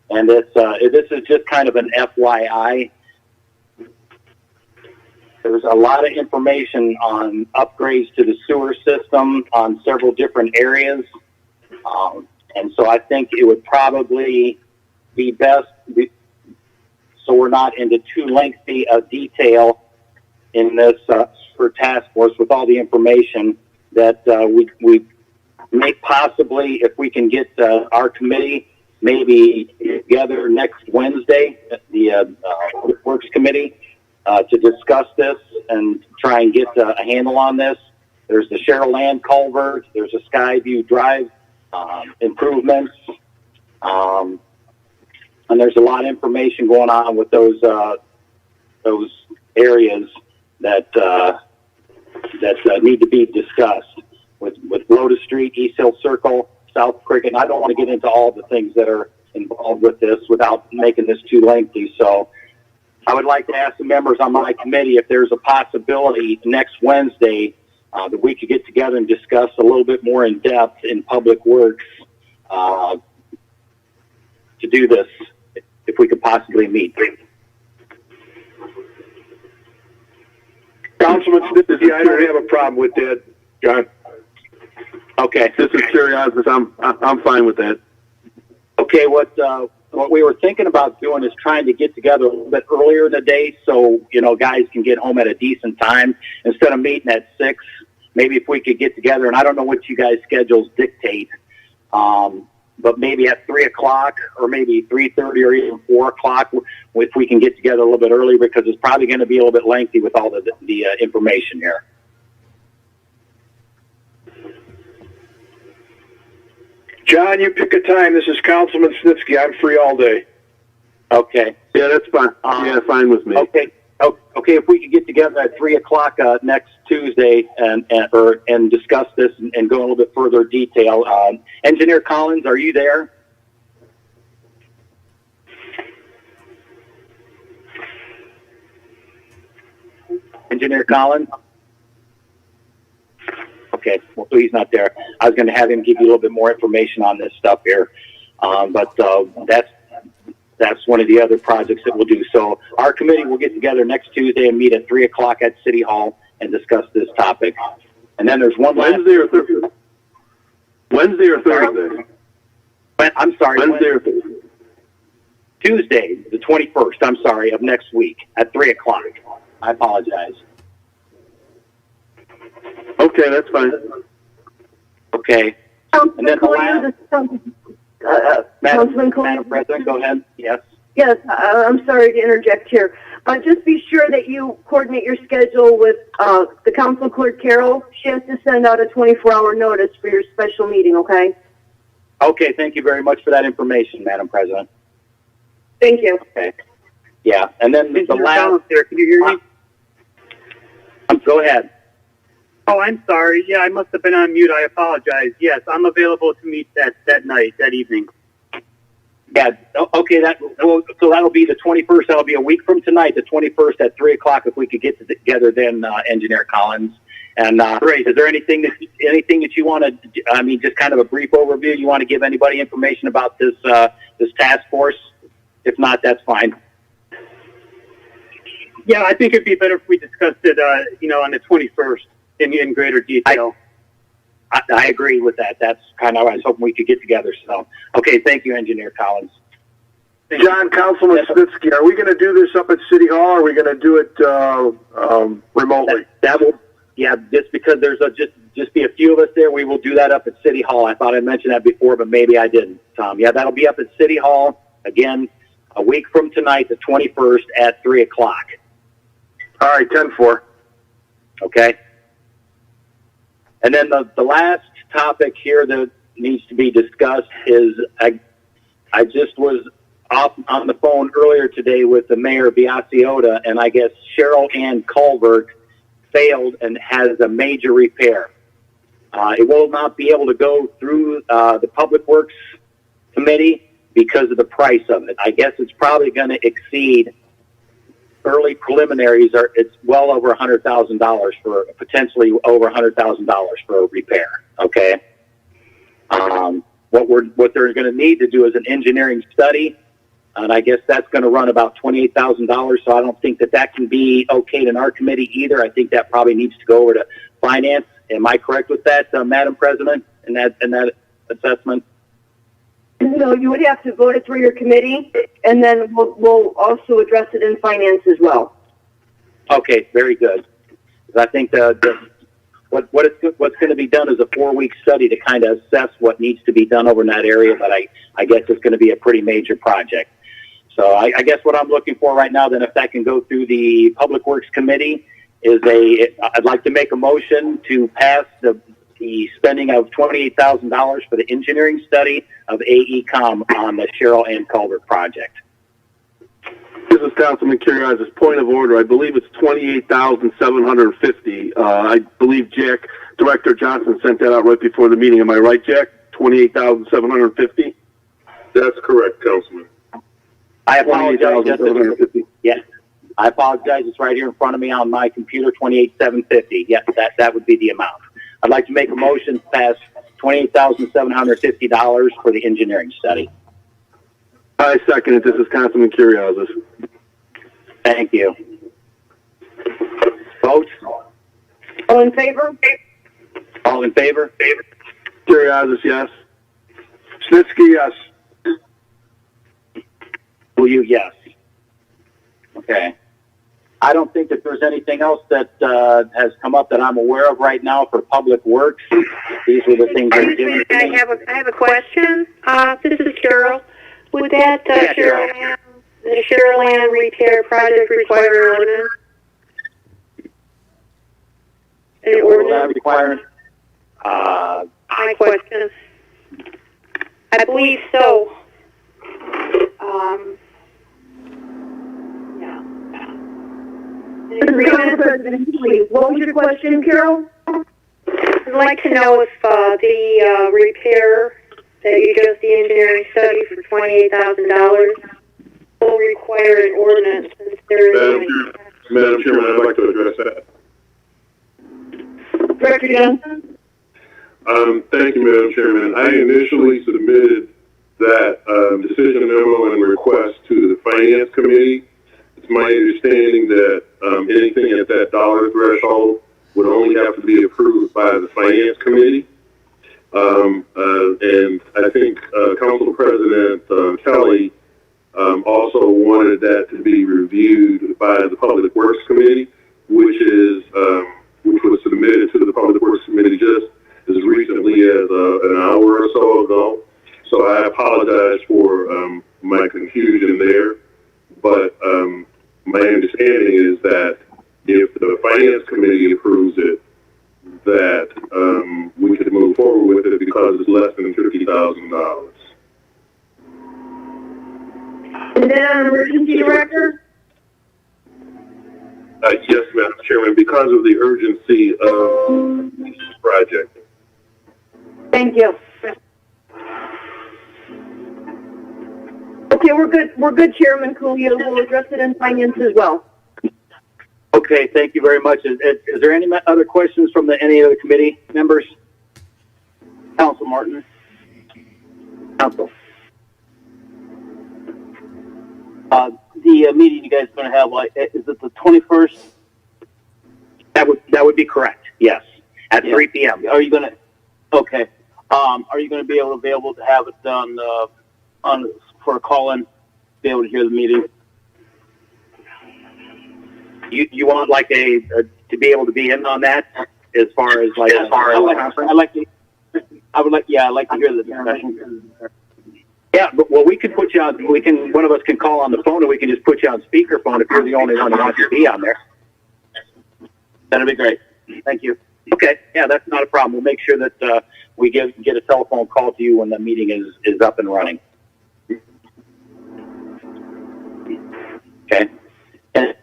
and this is just kind of an FYI. There's a lot of information on upgrades to the sewer system on several different areas, and so I think it would probably be best, so we're not into too lengthy of detail in this for task force with all the information that we may possibly, if we can get our committee, maybe together next Wednesday at the Works Committee to discuss this and try and get a handle on this. There's the Cheryl Land culvert. There's a Skyview Drive improvements. And there's a lot of information going on with those areas that need to be discussed with Lotus Street, East Hill Circle, South Cricket. And I don't want to get into all the things that are involved with this without making this too lengthy. So I would like to ask the members on my committee if there's a possibility next Wednesday that we could get together and discuss a little bit more in depth in Public Works to do this, if we could possibly meet. Councilman Snitsky, I don't have a problem with that, John. Okay. This is curiosity. I'm fine with that. Okay, what we were thinking about doing is trying to get together a little bit earlier in the day so, guys can get home at a decent time instead of meeting at 6. Maybe if we could get together, and I don't know what you guys' schedules dictate, but maybe at 3 o'clock or maybe 3:30 or even 4 o'clock, if we can get together a little bit early, because it's probably going to be a little bit lengthy with all the information here. John, you pick a time. This is Councilman Snitsky. I'm free all day. Okay. Yeah, that's fine. Fine with me. Okay. Okay. If we could get together at 3 o'clock next Tuesday and discuss this and go in a little bit further detail. Engineer Collins, are you there? Engineer Collins? Okay, well, he's not there. I was going to have him give you a little bit more information on this stuff here, but that's one of the other projects that we'll do. So our committee will get together next Tuesday and meet at 3 o'clock at City Hall and discuss this topic. And then there's one last... Wednesday or Thursday? I'm sorry. Wednesday or Thursday? Tuesday, the 21st, I'm sorry, of next week at 3 o'clock. I apologize. Okay, that's fine. Okay. And then the last... Councilman Collier. Madam President, go ahead. Yes. Yes, I'm sorry to interject here. Just be sure that you coordinate your schedule with the Council Clerk, Carol. She has to send out a 24-hour notice for your special meeting, okay? Okay, thank you very much for that information, Madam President. Thank you. Okay. Yeah, and then the last... There, can you hear me? Go ahead. Oh, I'm sorry. Yeah, I must have been on mute. I apologize. Yes, I'm available to meet that night, that evening. Yeah, okay, so that'll be the 21st. That'll be a week from tonight, the 21st at 3 o'clock, if we could get together then, Engineer Collins. And Ray, is there anything that you want to, just kind of a brief overview, you want to give anybody information about this task force? If not, that's fine. Yeah, I think it'd be better if we discussed it, on the 21st in greater detail. I agree with that. That's kind of what I was hoping we could get together. So, okay, thank you, Engineer Collins. John, Councilman Snitsky, are we going to do this up at City Hall, or are we going to do it remotely? That will, yeah, just because there's just be a few of us there, we will do that up at City Hall. I thought I mentioned that before, but maybe I didn't, Tom. Yeah, that'll be up at City Hall, again, a week from tonight, the 21st at 3 o'clock. All right, 10-4. Okay. And then the last topic here that needs to be discussed is I just was on the phone earlier today with the mayor of Biasiota, and I guess Cheryl Ann Culvert failed and has a major repair. It will not be able to go through the Public Works Committee because of the price of it. I guess it's probably going to exceed early preliminaries. It's well over $100,000 for potentially over $100,000 for a repair. Okay. What they're going to need to do is an engineering study, and I guess that's going to run about $28,000. So I don't think that can be okayed in our committee either. I think that probably needs to go over to finance. Am I correct with that, Madam President? In that assessment? No, you would have to vote it through your committee, and then we'll also address it in finance as well. Okay, very good. I think what what's going to be done is a 4-week study to kind of assess what needs to be done over in that area, but I guess it's going to be a pretty major project. So I guess what I'm looking for right now, then, if that can go through the Public Works Committee, I'd like to make a motion to pass the spending of $28,000 for the engineering study of AECom on the Cheryl Ann Culver project. This is Councilman Currias. Point of order. I believe it's $28,750. I believe Director Johnson sent that out right before the meeting. Am I right, Jack? $28,750. That's correct, Councilman. I apologize. $28,750. Yes, I apologize. It's right here in front of me on my computer. $28,750. Yes, that would be the amount. I'd like to make a motion to pass $28,750 for the engineering study. I second it. This is Councilman Currias. Thank you. Vote. All in favor? All in favor? Currias, yes. Snitsky, yes. Will you? Yes. Okay. I don't think that there's anything else that has come up that I'm aware of right now for Public Works. These are the things they're doing. I have a question. This is Carol. Would that the Cheryl Ann repair project require an ordinance? An Will that ordinance? require? My question. I believe so. Yeah. Madam President, please, what was your question, Carol? I'd like to know if the repair that you just the engineering study for $28,000 will require an ordinance since there is Madam Chairman, I'd like to address that. Director Johnson? Thank you, Madam Chairman. I initially submitted that decision memo and request to the Finance Committee. It's my understanding that anything at that dollar threshold would only have to be approved by the Finance Committee. And I think Council President Kelly also wanted that to be reviewed by the Public Works Committee, which was submitted to the Public Works Committee just as recently as an hour or so ago. So I apologize for my confusion there, but my understanding is that if the Finance Committee approves it, that we could move forward with it because it's less than $50,000. And then on emergency director? Yes, Madam Chairman, because of the urgency of this project. Thank you. Okay, we're good. We're good, Chairman Coolio. We'll address it in finance as well. Okay, thank you very much. Is there any other questions from any other committee members? Council Martin? Council. The meeting you guys are going to have, is it the 21st? That would be correct. Yes, at 3 p.m. Are you going to? Okay. Are you going to be able to have it done for a call-in? Be able to hear the meeting. You want like to be able to be in on that as far as like I'd like to hear the discussion. Yeah, but we can put you on. One of us can call on the phone, and we can just put you on speakerphone if you're the only one who wants to be on there. That'd be great. Thank you. Okay, yeah, that's not a problem. We'll make sure that we get a telephone call to you when the meeting is up and running. Okay. And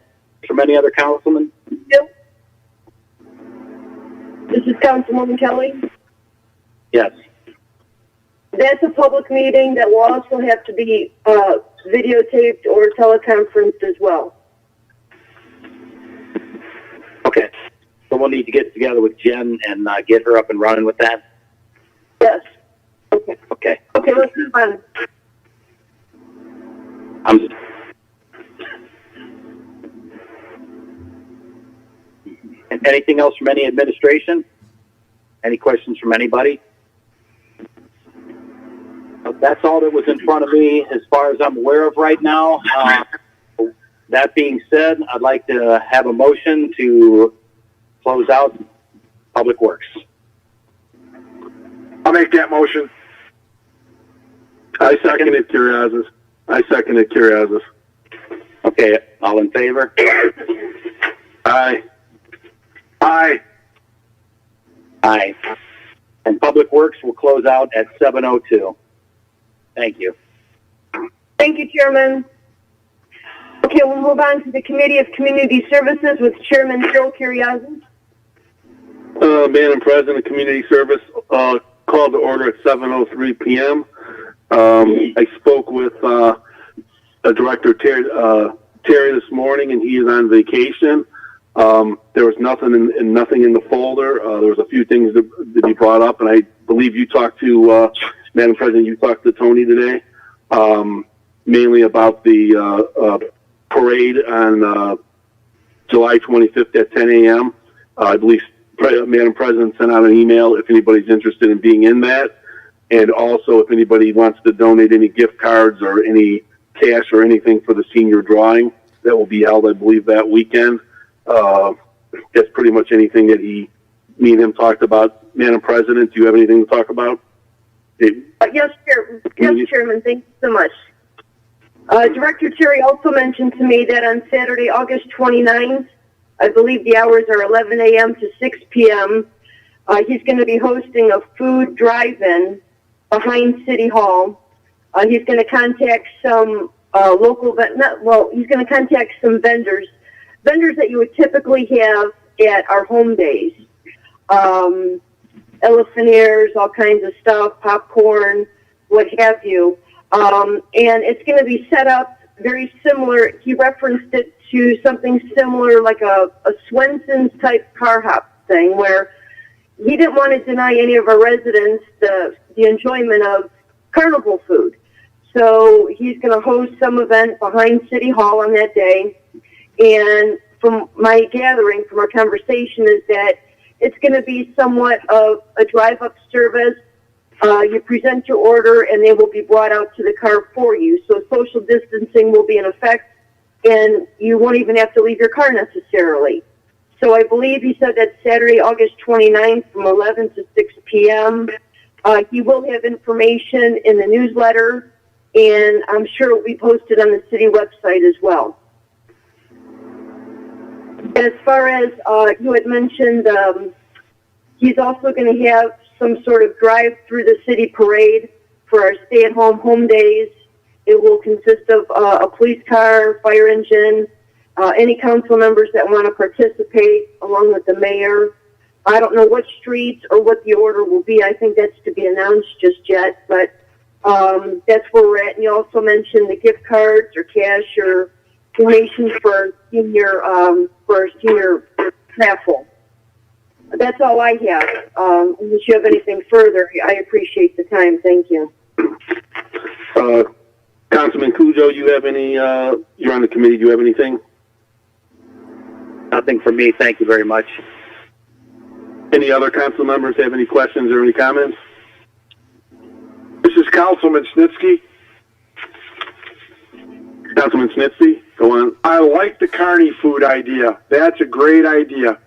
from any other councilman? Yep. This is Councilwoman Kelly. Yes. That's a public meeting that will also have to be videotaped or teleconferenced as well. Okay. So we'll need to get together with Jen and get her up and running with that? Yes. Okay. Okay. Okay, let's move on. Anything else from any administration? Any questions from anybody? That's all that was in front of me as far as I'm aware of right now. That being said, I'd like to have a motion to close out Public Works. I'll make that motion. I seconded Curriasis. Okay, all in favor? Aye. Aye. Aye. And Public Works will close out at 7:02. Thank you. Thank you, Chairman. Okay, we'll move on to the Committee of Community Services with Chairman Joe Curriasis. Madam President, Community Service called to order at 7:03 p.m. I spoke with Director Terry this morning, and he is on vacation. There was nothing in the folder. There was a few things that he brought up, and I believe you talked to Madam President. You talked to Tony today, mainly about the parade on July 25th at 10 a.m. I believe Madam President sent out an email if anybody's interested in being in that, and also if anybody wants to donate any gift cards or any cash or anything for the senior drawing that will be held, I believe, that weekend. That's pretty much anything that me and him talked about. Madam President, do you have anything to talk about? Yes, Chairman. Thank you so much. Director Terry also mentioned to me that on Saturday, August 29th, I believe the hours are 11 a.m. to 6 p.m., he's going to be hosting a food drive-in behind City Hall. He's going to contact some he's going to contact some vendors that you would typically have at our home days. Elephant ears, all kinds of stuff, popcorn, what have you. And it's going to be set up very similar. He referenced it to something similar like a Swenson's type car hop thing, where he didn't want to deny any of our residents the enjoyment of carnival food. So he's going to host some event behind City Hall on that day. And from my gathering from our conversation is that it's going to be somewhat of a drive-up service. You present your order, and they will be brought out to the car for you. So social distancing will be in effect, and you won't even have to leave your car necessarily. So I believe he said that Saturday, August 29th from 11 to 6 p.m. He will have information in the newsletter, and I'm sure it will be posted on the city website as well. As far as you had mentioned, he's also going to have some sort of drive through the city parade for our stay-at-home home days. It will consist of a police car, fire engine, any council members that want to participate, along with the mayor. I don't know what streets or what the order will be. I think that's to be announced just yet, but that's where we're at. And you also mentioned the gift cards or cash or donations for our senior raffle. That's all I have. Unless you have anything further, I appreciate the time. Thank you. Councilman Cujo, you have any? You're on the committee. Do you have anything? Nothing for me. Thank you very much. Any other council members have any questions or any comments? This is Councilman Snitsky. Councilman Snitsky, go on. I like the carny food idea. That's a great idea.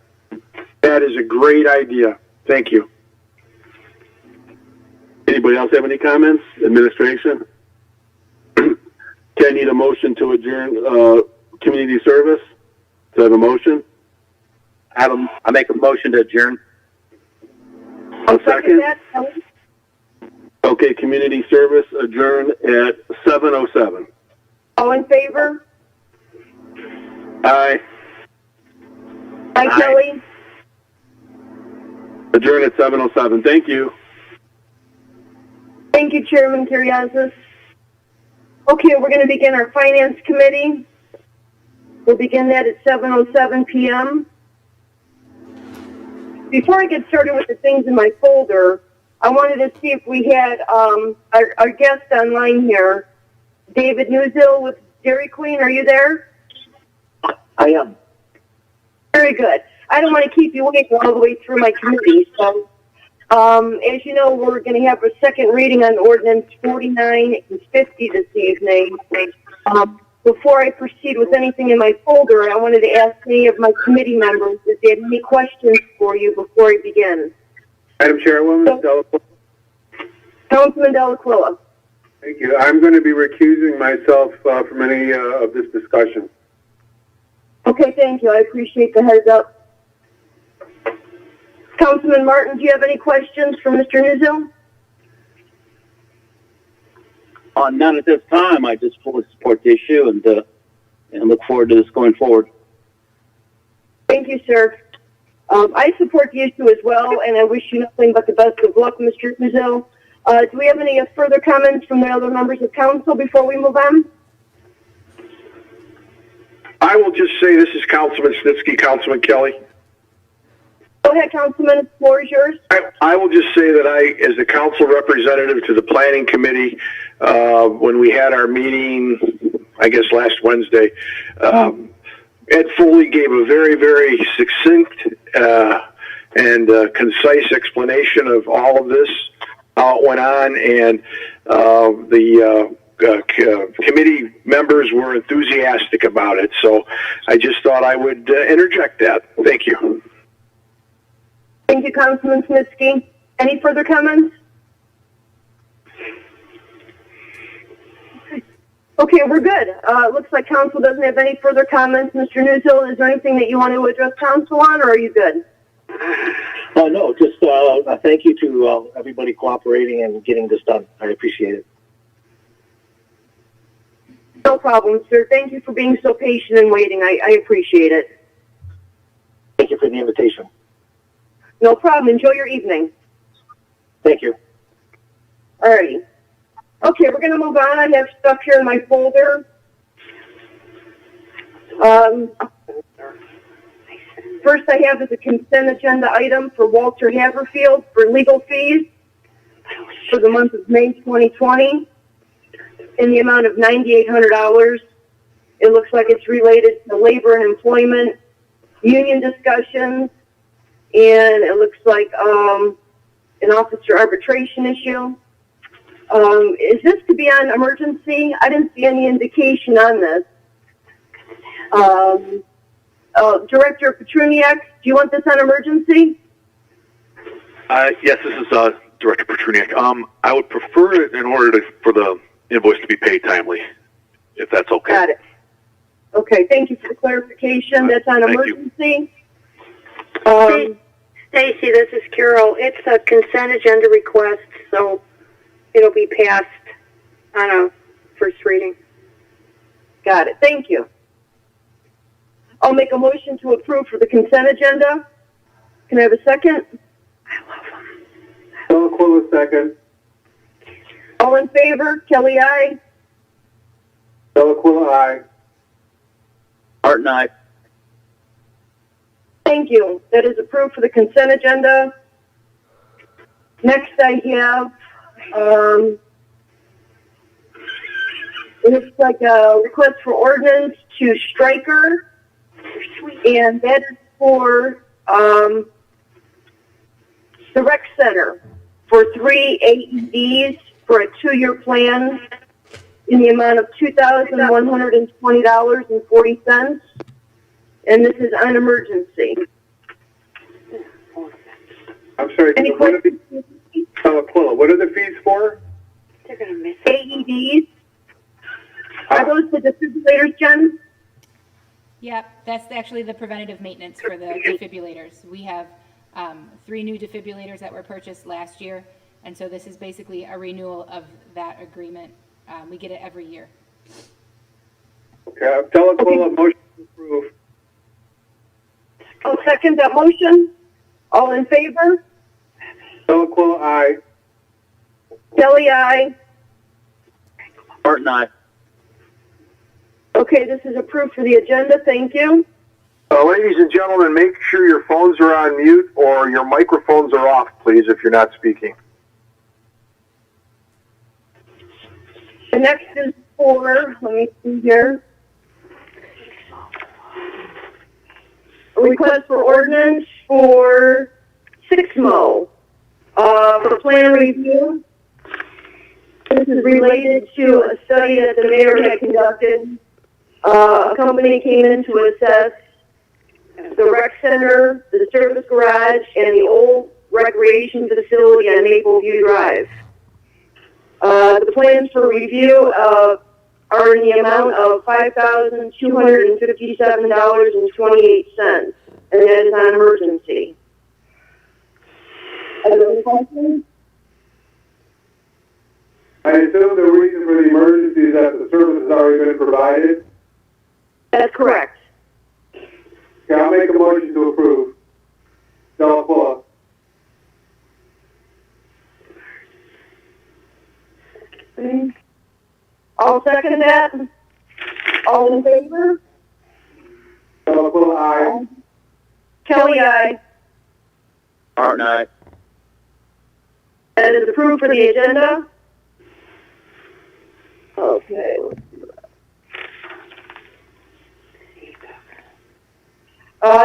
That is a great idea. Thank you. Anybody else have any comments? Administration? Can I need a motion to adjourn community service? Do I have a motion? I make a motion to adjourn. I'll second that. Okay, community service adjourn at 7:07. All in favor? Aye. Aye, Kelly. Adjourn at 7:07. Thank you. Thank you, Chairman Curriasis. Okay, we're going to begin our Finance Committee. We'll begin that at 7:07 p.m. Before I get started with the things in my folder, I wanted to see if we had our guest online here, David Newsill with Dairy Queen. Are you there? I am. Very good. I don't want to keep you waiting all the way through my committee. So, as you know, we're going to have a second reading on Ordinance 49 and 50 this evening. before I proceed with anything in my folder, I wanted to ask any of my committee members if they have any questions for you before I begin. Madam Chairwoman, Delaquila. Councilman Delaquila. Thank you. I'm going to be recusing myself from any of this discussion. Okay, thank you. I appreciate the heads up. Councilman Martin, do you have any questions for Mr. Nuzzo? None at this time. I just fully support the issue and look forward to this going forward. Thank you, sir. I support the issue as well, and I wish you nothing but the best of luck, Mr. Nuzzo. Do we have any further comments from the other members of council before we move on? I will just say this is Councilman Snitsky, Councilman Kelly. Go ahead, Councilman. The floor is yours. I will just say that I, as a council representative to the planning committee, when we had our meeting, I guess last Wednesday, Ed Foley gave a very, very succinct and concise explanation of all of this, how it went on, and the committee members were enthusiastic about it. So I just thought I would interject that. Thank you. Thank you, Councilman Snitsky. Any further comments? Okay, we're good. Looks like council doesn't have any further comments. Mr. Nuzzo, is there anything that you want to address council on, or are you good? No, just a thank you to everybody cooperating and getting this done. I appreciate it. No problem, sir. Thank you for being so patient and waiting. I appreciate it. Thank you for the invitation. No problem. Enjoy your evening. Thank you. Alrighty. Okay, we're going to move on. I have stuff here in my folder. First I have is a consent agenda item for Walter Haverfield for legal fees for the month of May 2020 in the amount of $9,800. It looks like it's related to labor and employment, union discussions, and it looks like an officer arbitration issue. Is this to be on emergency? I didn't see any indication on this. Director Petruniak, do you want this on emergency? Yes, this is Director Petruniak. I would prefer it in order for the invoice to be paid timely, if that's okay. Got it. Okay, thank you for the clarification. That's on Thank emergency. Stacy, this is Carol. It's a consent agenda request, so it'll be passed on a first reading. Got it. Thank you. I'll make a motion to approve for the consent agenda. Can I have a second? Delaquila, second. All in favor? Kelly, aye. Delaquila, aye. Martin, aye. Thank you. That is approved for the consent agenda. Next I have, it looks like a request for ordinance to Stryker, and that is for the rec center for 3 AEDs for a 2-year plan in the amount of $2,120.40. And this is on emergency. I'm sorry, Any what are the fees for? They're going to miss AEDs. Are those the defibrillators, Jen? Yep, that's actually the preventative maintenance for the defibrillators. We have 3 new defibrillators that were purchased last year, and so this is basically a renewal of that agreement. We get it every year. Okay, Delaquila, motion to approve. I'll second that motion. All in favor? Delaquila, aye. Kelly, aye. Martin, aye. Okay, this is approved for the agenda. Thank you. Ladies and gentlemen, make sure your phones are on mute or your microphones are off, please, if you're not speaking. The next is for, let me see here. A request for ordinance for Sixmo, for plan review. This is related to a study that the mayor had conducted A company came in to assess the rec center, the service garage, and the old recreation facility on Maple View Drive. The plans for review are in the amount of $5,257.28, and that is on emergency. Are there any questions? I assume the reason for the emergency is that the service has already been provided. That's correct. Okay, I'll make a motion to approve. Delacuilla. I'll second that. All in favor? Delacuilla, aye. Kelly, aye. Martin, aye. That is approved for the agenda. Okay.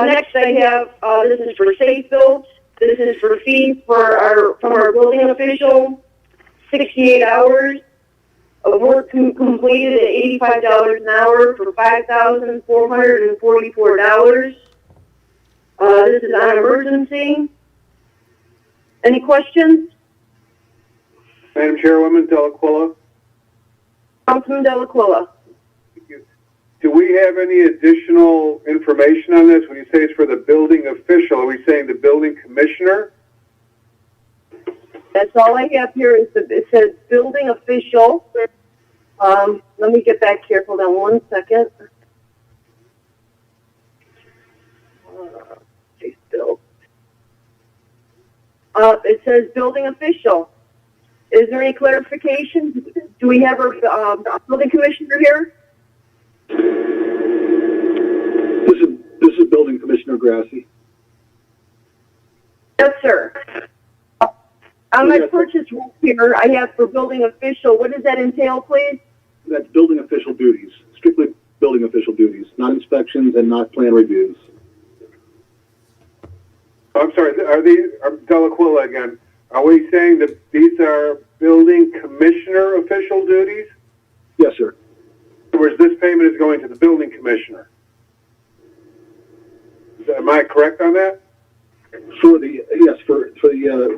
Next I have, this is for Safe Built. This is for fees from our building official, 68 hours of work completed at $85 an hour for $5,444. This is on emergency. Any questions? Madam Chairwoman, Delacuilla. Councilman Delacuilla. Do we have any additional information on this? When you say it's for the building official, are we saying the building commissioner? That's all I have here is it says building official. Let me get back here. Hold on one second. It says building official. Is there any clarification? Do we have our building commissioner here? This is Building Commissioner Grassi. Yes, sir. On my purchase list here, I have for building official. What does that entail, please? That's building official duties, strictly building official duties, not inspections and not plan reviews. I'm sorry, Delacuilla again, are we saying that these are building commissioner official duties? Yes, sir. Whereas this payment is going to the building commissioner? Am I correct on that? For the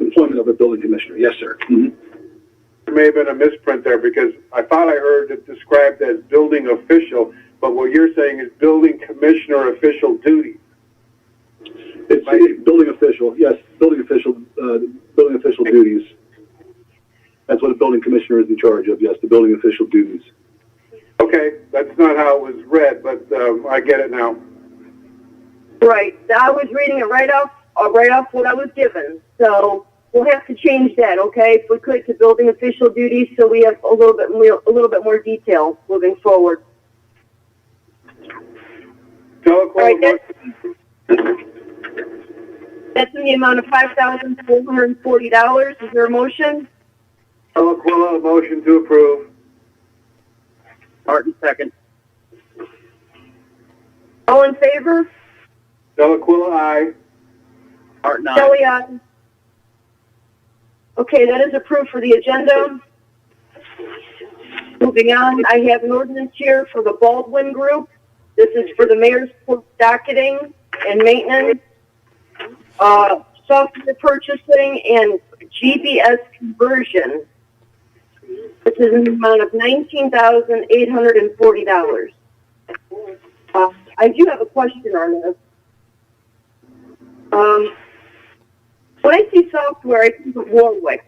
employment of a building commissioner. Yes, sir. Mm-hmm. There may have been a misprint there because I thought I heard it described as building official, but what you're saying is building commissioner official duties. It's building official. Yes, building official duties. That's what a building commissioner is in charge of. Yes, the building official duties. Okay, that's not how it was read, but I get it now. Right. I was reading it right off what I was given. So we'll have to change that, okay? If we could, to building official duties, so we have a little bit more detail moving forward. All right, that's in the amount of $5,440. Is there a motion? Delacuilla, a motion to approve. Martin, second. All in favor? Delacuilla, aye. Martin, aye. Kelly, aye. Okay, that is approved for the agenda. Moving on, I have an ordinance here for the Baldwin Group. This is for the mayor's court docketing and maintenance, software purchasing, and GPS conversion. This is an amount of $19,840. I do have a question on this. When I see software, I think of Warwick.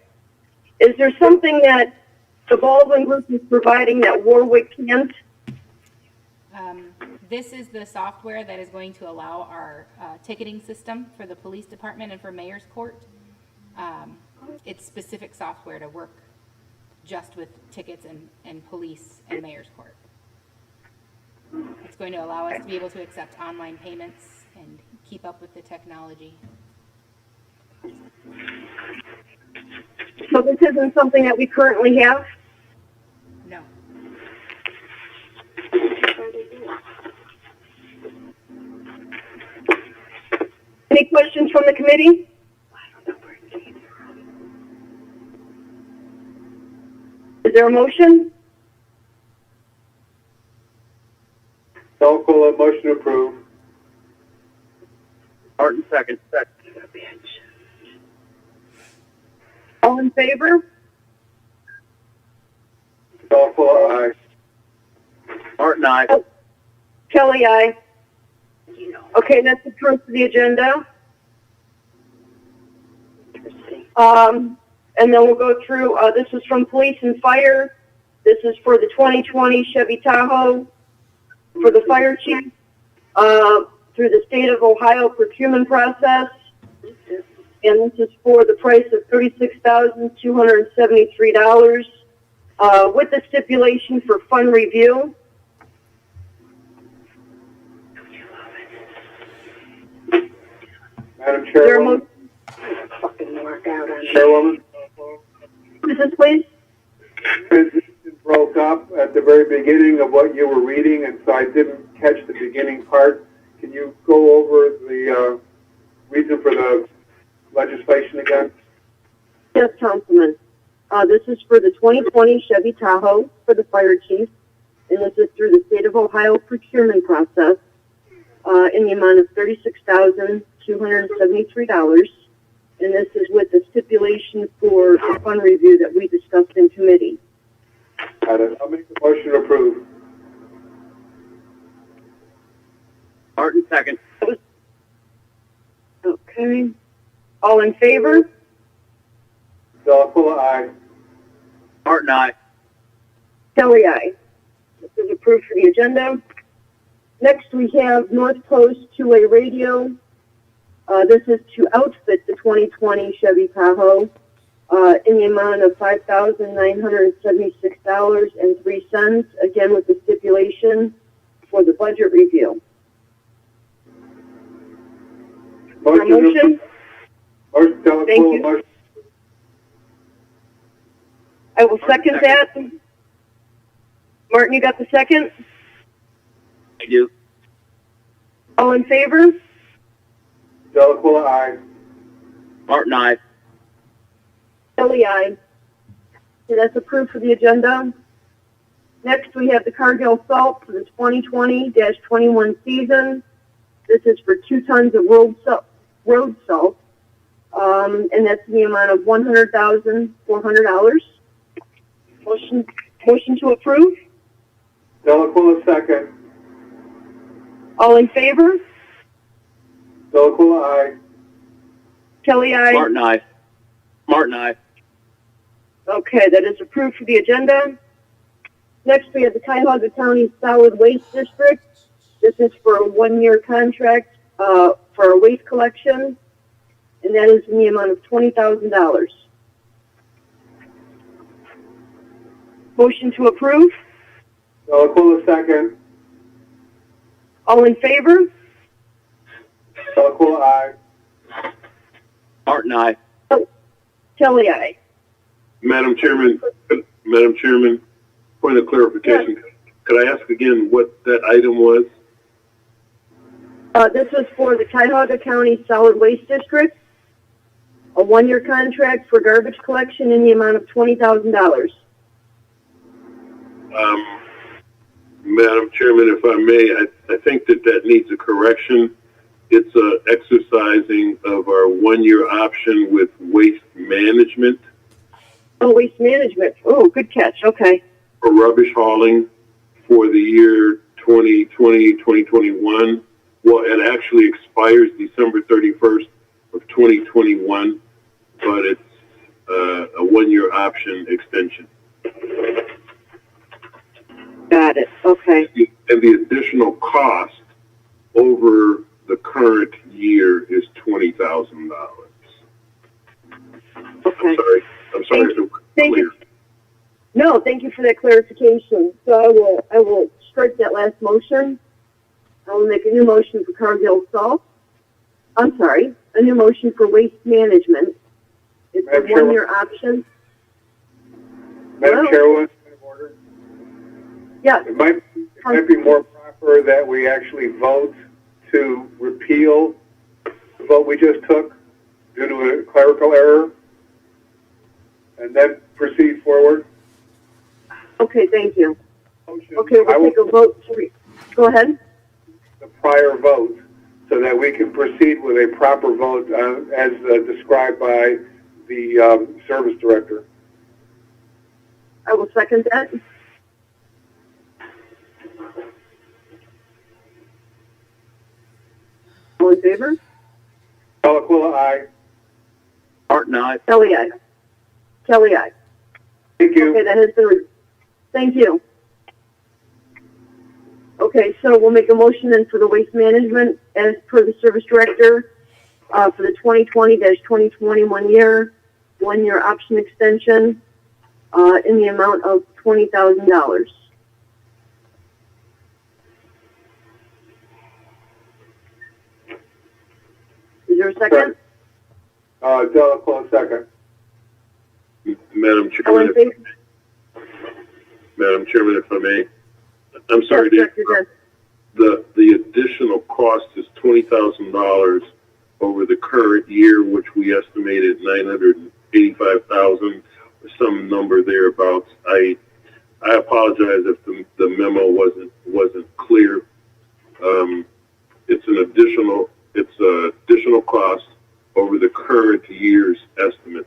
Is there something that the Baldwin Group is providing that Warwick can't? This is the software that is going to allow our ticketing system for the police department and for mayor's court. It's specific software to work just with tickets and police and mayor's court. It's going to allow us to be able to accept online payments and keep up with the technology. So this isn't something that we currently have? No. Any questions from the committee? Is there a motion? Delacuilla, motion to approve. Martin, second. All in favor? Delacuilla, aye. Martin, aye. Kelly, aye. Okay, that's approved for the agenda. And then we'll go through, this is from Police and Fire. This is for the 2020 Chevy Tahoe for the fire chief, through the state of Ohio procurement process. And this is for the price of $36,273, with the stipulation for fund review. Madam Chairwoman. Chairwoman. This is please. Transition broke up at the very beginning of what you were reading, and so I didn't catch the beginning part. Can you go over the reason for the legislation again? Yes, Councilman. This is for the 2020 Chevy Tahoe for the fire chief, and this is through the state of Ohio procurement process, in the amount of $36,273. And this is with the stipulation for the fund review that we discussed in committee. Got it. I'll make the motion to approve. Martin, second. Okay. All in favor? Delacuilla, aye. Martin, aye. Kelly, aye. This is approved for the agenda. Next, we have North Coast two-way radio. This is to outfit the 2020 Chevy Tahoe in the amount of $5,976.03, again with the stipulation for the budget review. Motion? Thank you. Motion. I will second that. Martin, you got the second? I do. All in favor? Delacuilla, aye. Martin, aye. Kelly, aye. Okay, that's approved for the agenda. Next, we have the Cargill salt for the 2020-21 season. This is for 2 tons of road salt, and that's in the amount of $100,400. Motion to approve. Delacuilla, second. All in favor? Delacuilla, aye. Kelly, aye. Martin, aye. Martin, aye. Okay, that is approved for the agenda. Next, we have the Cuyahoga County Solid Waste District. This is for a 1-year contract for our waste collection, and that is in the amount of $20,000. Motion to approve. Delacuilla, second. All in favor? Delacuilla, aye. Martin, aye. Kelly, aye. Madam Chairman, point of clarification. Could I ask again what that item was? This was for the Cuyahoga County Solid Waste District, a 1-year contract for garbage collection in the amount of $20,000. Madam Chairman, if I may, I think that needs a correction. It's a exercising of our 1-year option with Waste Management. Oh, Waste Management. Oh, good catch. Okay. For rubbish hauling for the year 2020, 2021. Well, it actually expires December 31st of 2021, but it's a 1-year option extension. Got it. Okay. And the additional cost over the current year is $20,000. Okay. I'm sorry if it wasn't Thank clear. you. No, thank you for that clarification. So I will strike that last motion. I will make a new motion for Cargill Salt. I'm sorry, a new motion for Waste Management. It's a 1-year option. Madam Chairwoman, Yes. it might be more proper that we actually vote to repeal the vote we just took due to a clerical error, and then proceed forward. Okay, thank you. Motion. Okay, we'll take a vote. Go ahead. the prior vote so that we can proceed with a proper vote as described by the service director. I will second that. All in favor? Delacuilla, aye. Martin, aye. Kelly, aye. Kelly, aye. Thank you. Okay, that has been, thank you. Okay, so we'll make a motion then for the waste management as per the service director, for the 2020-2021 one-year option extension, in the amount of $20,000. Is there a second? Delacuilla, second. Madam All in Chairman, favor? Madam Chairman, if I may, I'm sorry, Yes, Dave. Director Dent. The additional cost is $20,000 over the current year, which we estimated $985,000, some number thereabouts. I apologize if the memo wasn't clear. It's an additional cost over the current year's estimate.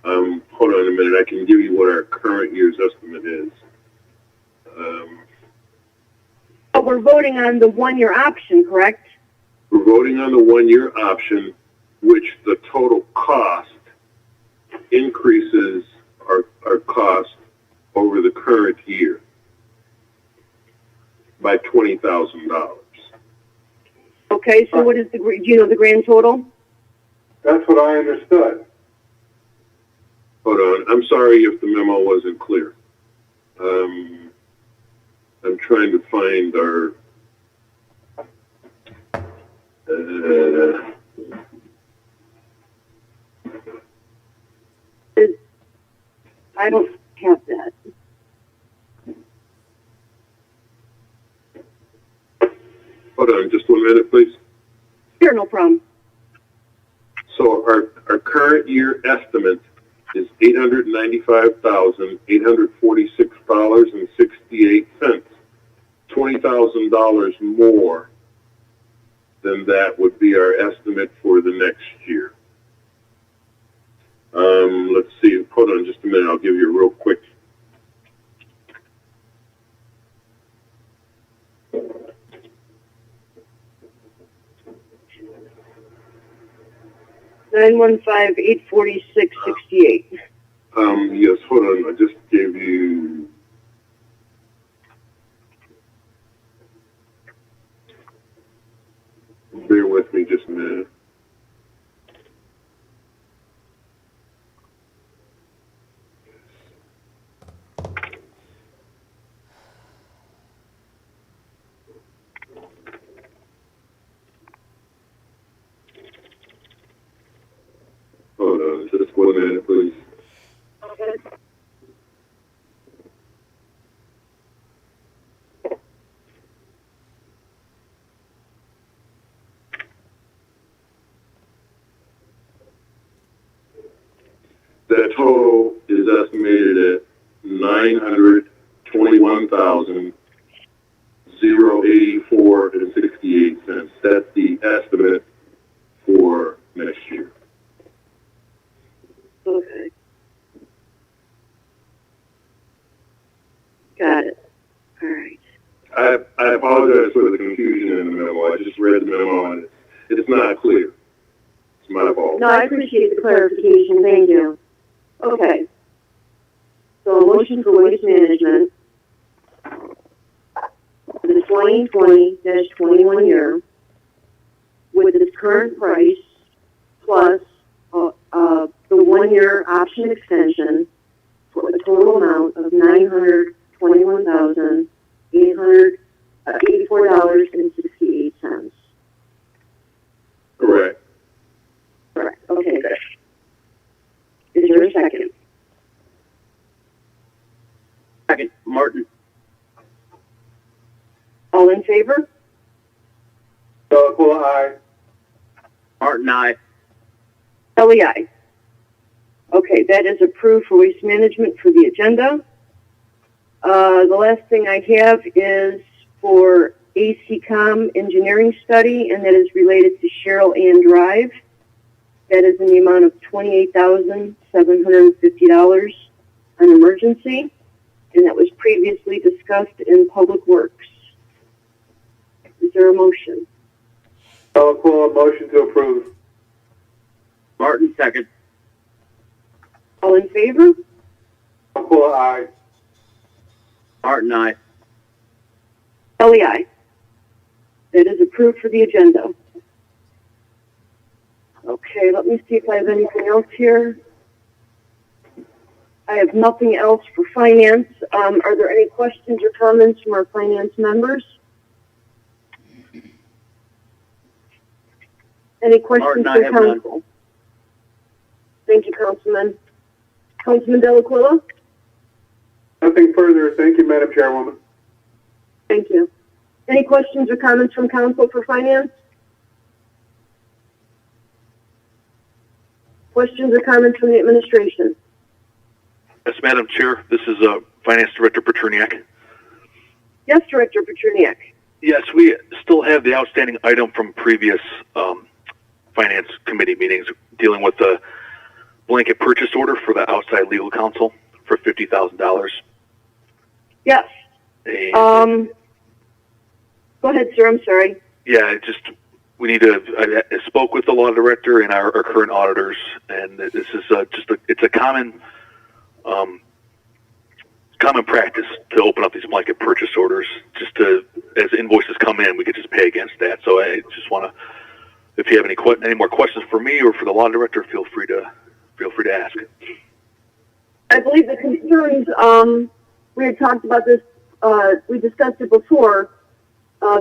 Hold on a minute. I can give you what our current year's estimate is. But we're voting on the one-year option, correct? We're voting on the one-year option, which the total cost increases our cost over the current year by $20,000. Okay, so what is do you know the grand total? That's what I understood. Hold on. I'm sorry if the memo wasn't clear. I'm trying to find our. I don't have that. Hold on, just 1 minute, please. Sure, no problem. So our current year estimate is $895,846.68. $20,000 more than that would be our estimate for the next year. Let's see. Hold on just a minute. I'll give you a real quick. $915,846.68. Yes, hold on. I just gave you. Bear with me just a minute. Hold on, just 1 minute, please. Okay. That total is estimated at $921,084.68. That's the estimate for next year. Okay. Got it. All right. I apologize for the confusion in the memo. I just read the memo and it's not clear. It's my fault. No, I appreciate the clarification. Thank you. Okay. So a motion for waste management for the 2020-21 year with its current price plus the one-year option extension for a total amount of $921,884.68. Correct. Correct. Okay, good. Is there a second? Second, Martin. All in favor? Delacuilla, aye. Martin, aye. Kelly, aye. Okay, that is approved for waste management for the agenda. The last thing I have is for ACCOM engineering study, and that is related to Cheryl Ann Drive. That is in the amount of $28,750 on emergency, and that was previously discussed in Public Works. Is there a motion? Delacuilla, motion to approve. Martin, second. All in favor? Delacuilla, aye. Martin, aye. Kelly, aye. That is approved for the agenda. Okay, let me see if I have anything else here. I have nothing else for finance. Are there any questions or comments from our finance members? Any questions Martin, I from have none. council? Thank you, Councilman. Councilman Delacuilla? Nothing further. Thank you, Madam Chairwoman. Thank you. Any questions or comments from council for finance? Questions or comments from the administration? Yes, Madam Chair, this is Finance Director Petruniak. Yes, Director Petruniak. Yes, we still have the outstanding item from previous Finance Committee meetings dealing with the blanket purchase order for the outside legal counsel for $50,000. Yes. Go ahead, sir. I'm sorry. Yeah, we need to. I spoke with the law director and our current auditors, and this is it's a common practice to open up these blanket purchase orders. Just as invoices come in, we could just pay against that. So I just want to, if you have any more questions for me or for the law director, feel free to ask. I believe the concerns, we had talked about this, we discussed it before.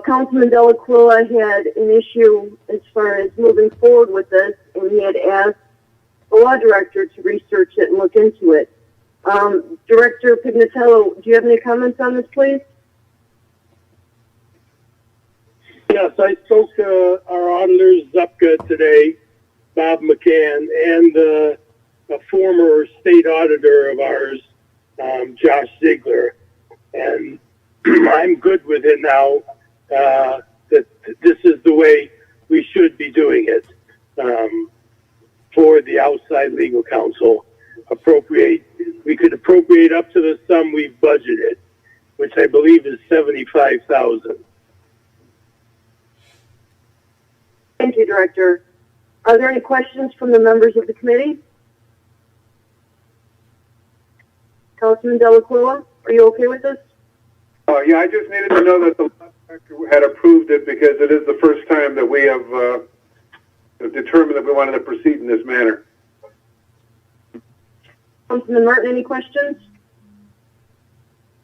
Councilman Delacuilla had an issue as far as moving forward with this, and he had asked the law director to research it and look into it. Director Pignatello, do you have any comments on this, please? Yes, I spoke to our auditors, Zupka, today, Bob McCann, and a former state auditor of ours, Josh Ziegler. And I'm good with it now, that this is the way we should be doing it, for the outside legal counsel. We could appropriate up to the sum we've budgeted, which I believe is $75,000. Thank you, Director. Are there any questions from the members of the committee? Councilman Delacuilla, are you okay with this? Oh, yeah, I just needed to know that the law director had approved it because it is the first time that we have determined that we wanted to proceed in this manner. Councilman Martin, any questions?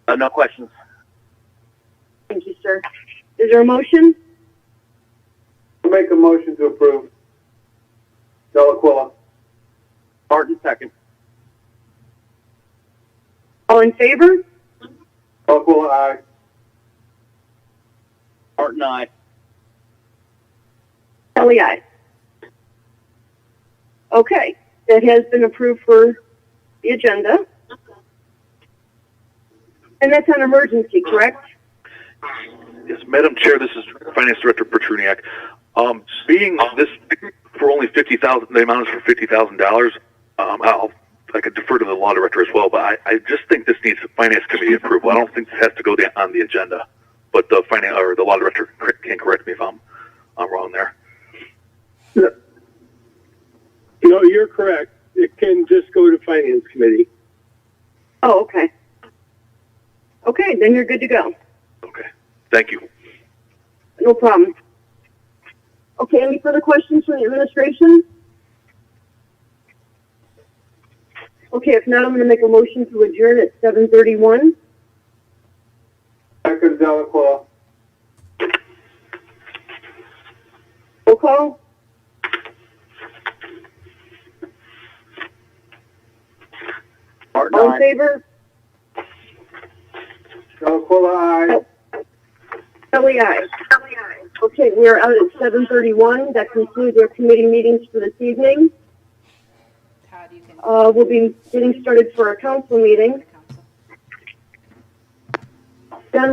No questions. Thank you, sir. Is there a motion? I'll make a motion to approve. Delacuilla. Martin, second. All in favor? Delacuilla, aye. Martin, aye. Kelly, aye. Okay, that has been approved for the agenda. And that's on emergency, correct? Yes, Madam Chair, this is Finance Director Petruniak. Being this for only $50,000, the amount is for $50,000. I could defer to the law director as well, but I just think this needs Finance Committee approval. I don't think this has to go on the agenda, but the law director can correct me if I'm wrong there. No, you're correct. It can just go to Finance Committee. Oh, okay. Okay, then you're good to go. Okay, thank you. No problem. Okay, any further questions from the administration? Okay, if not, I'm going to make a motion to adjourn at 7:31. Second, Delacuilla. Roll call. Martin, All in aye. favor? Delacuilla, aye. Kelly, aye. Okay, we are out at 7:31. That concludes our committee meetings for this evening. Todd, you can. We'll be getting started for our council meeting. The council. John,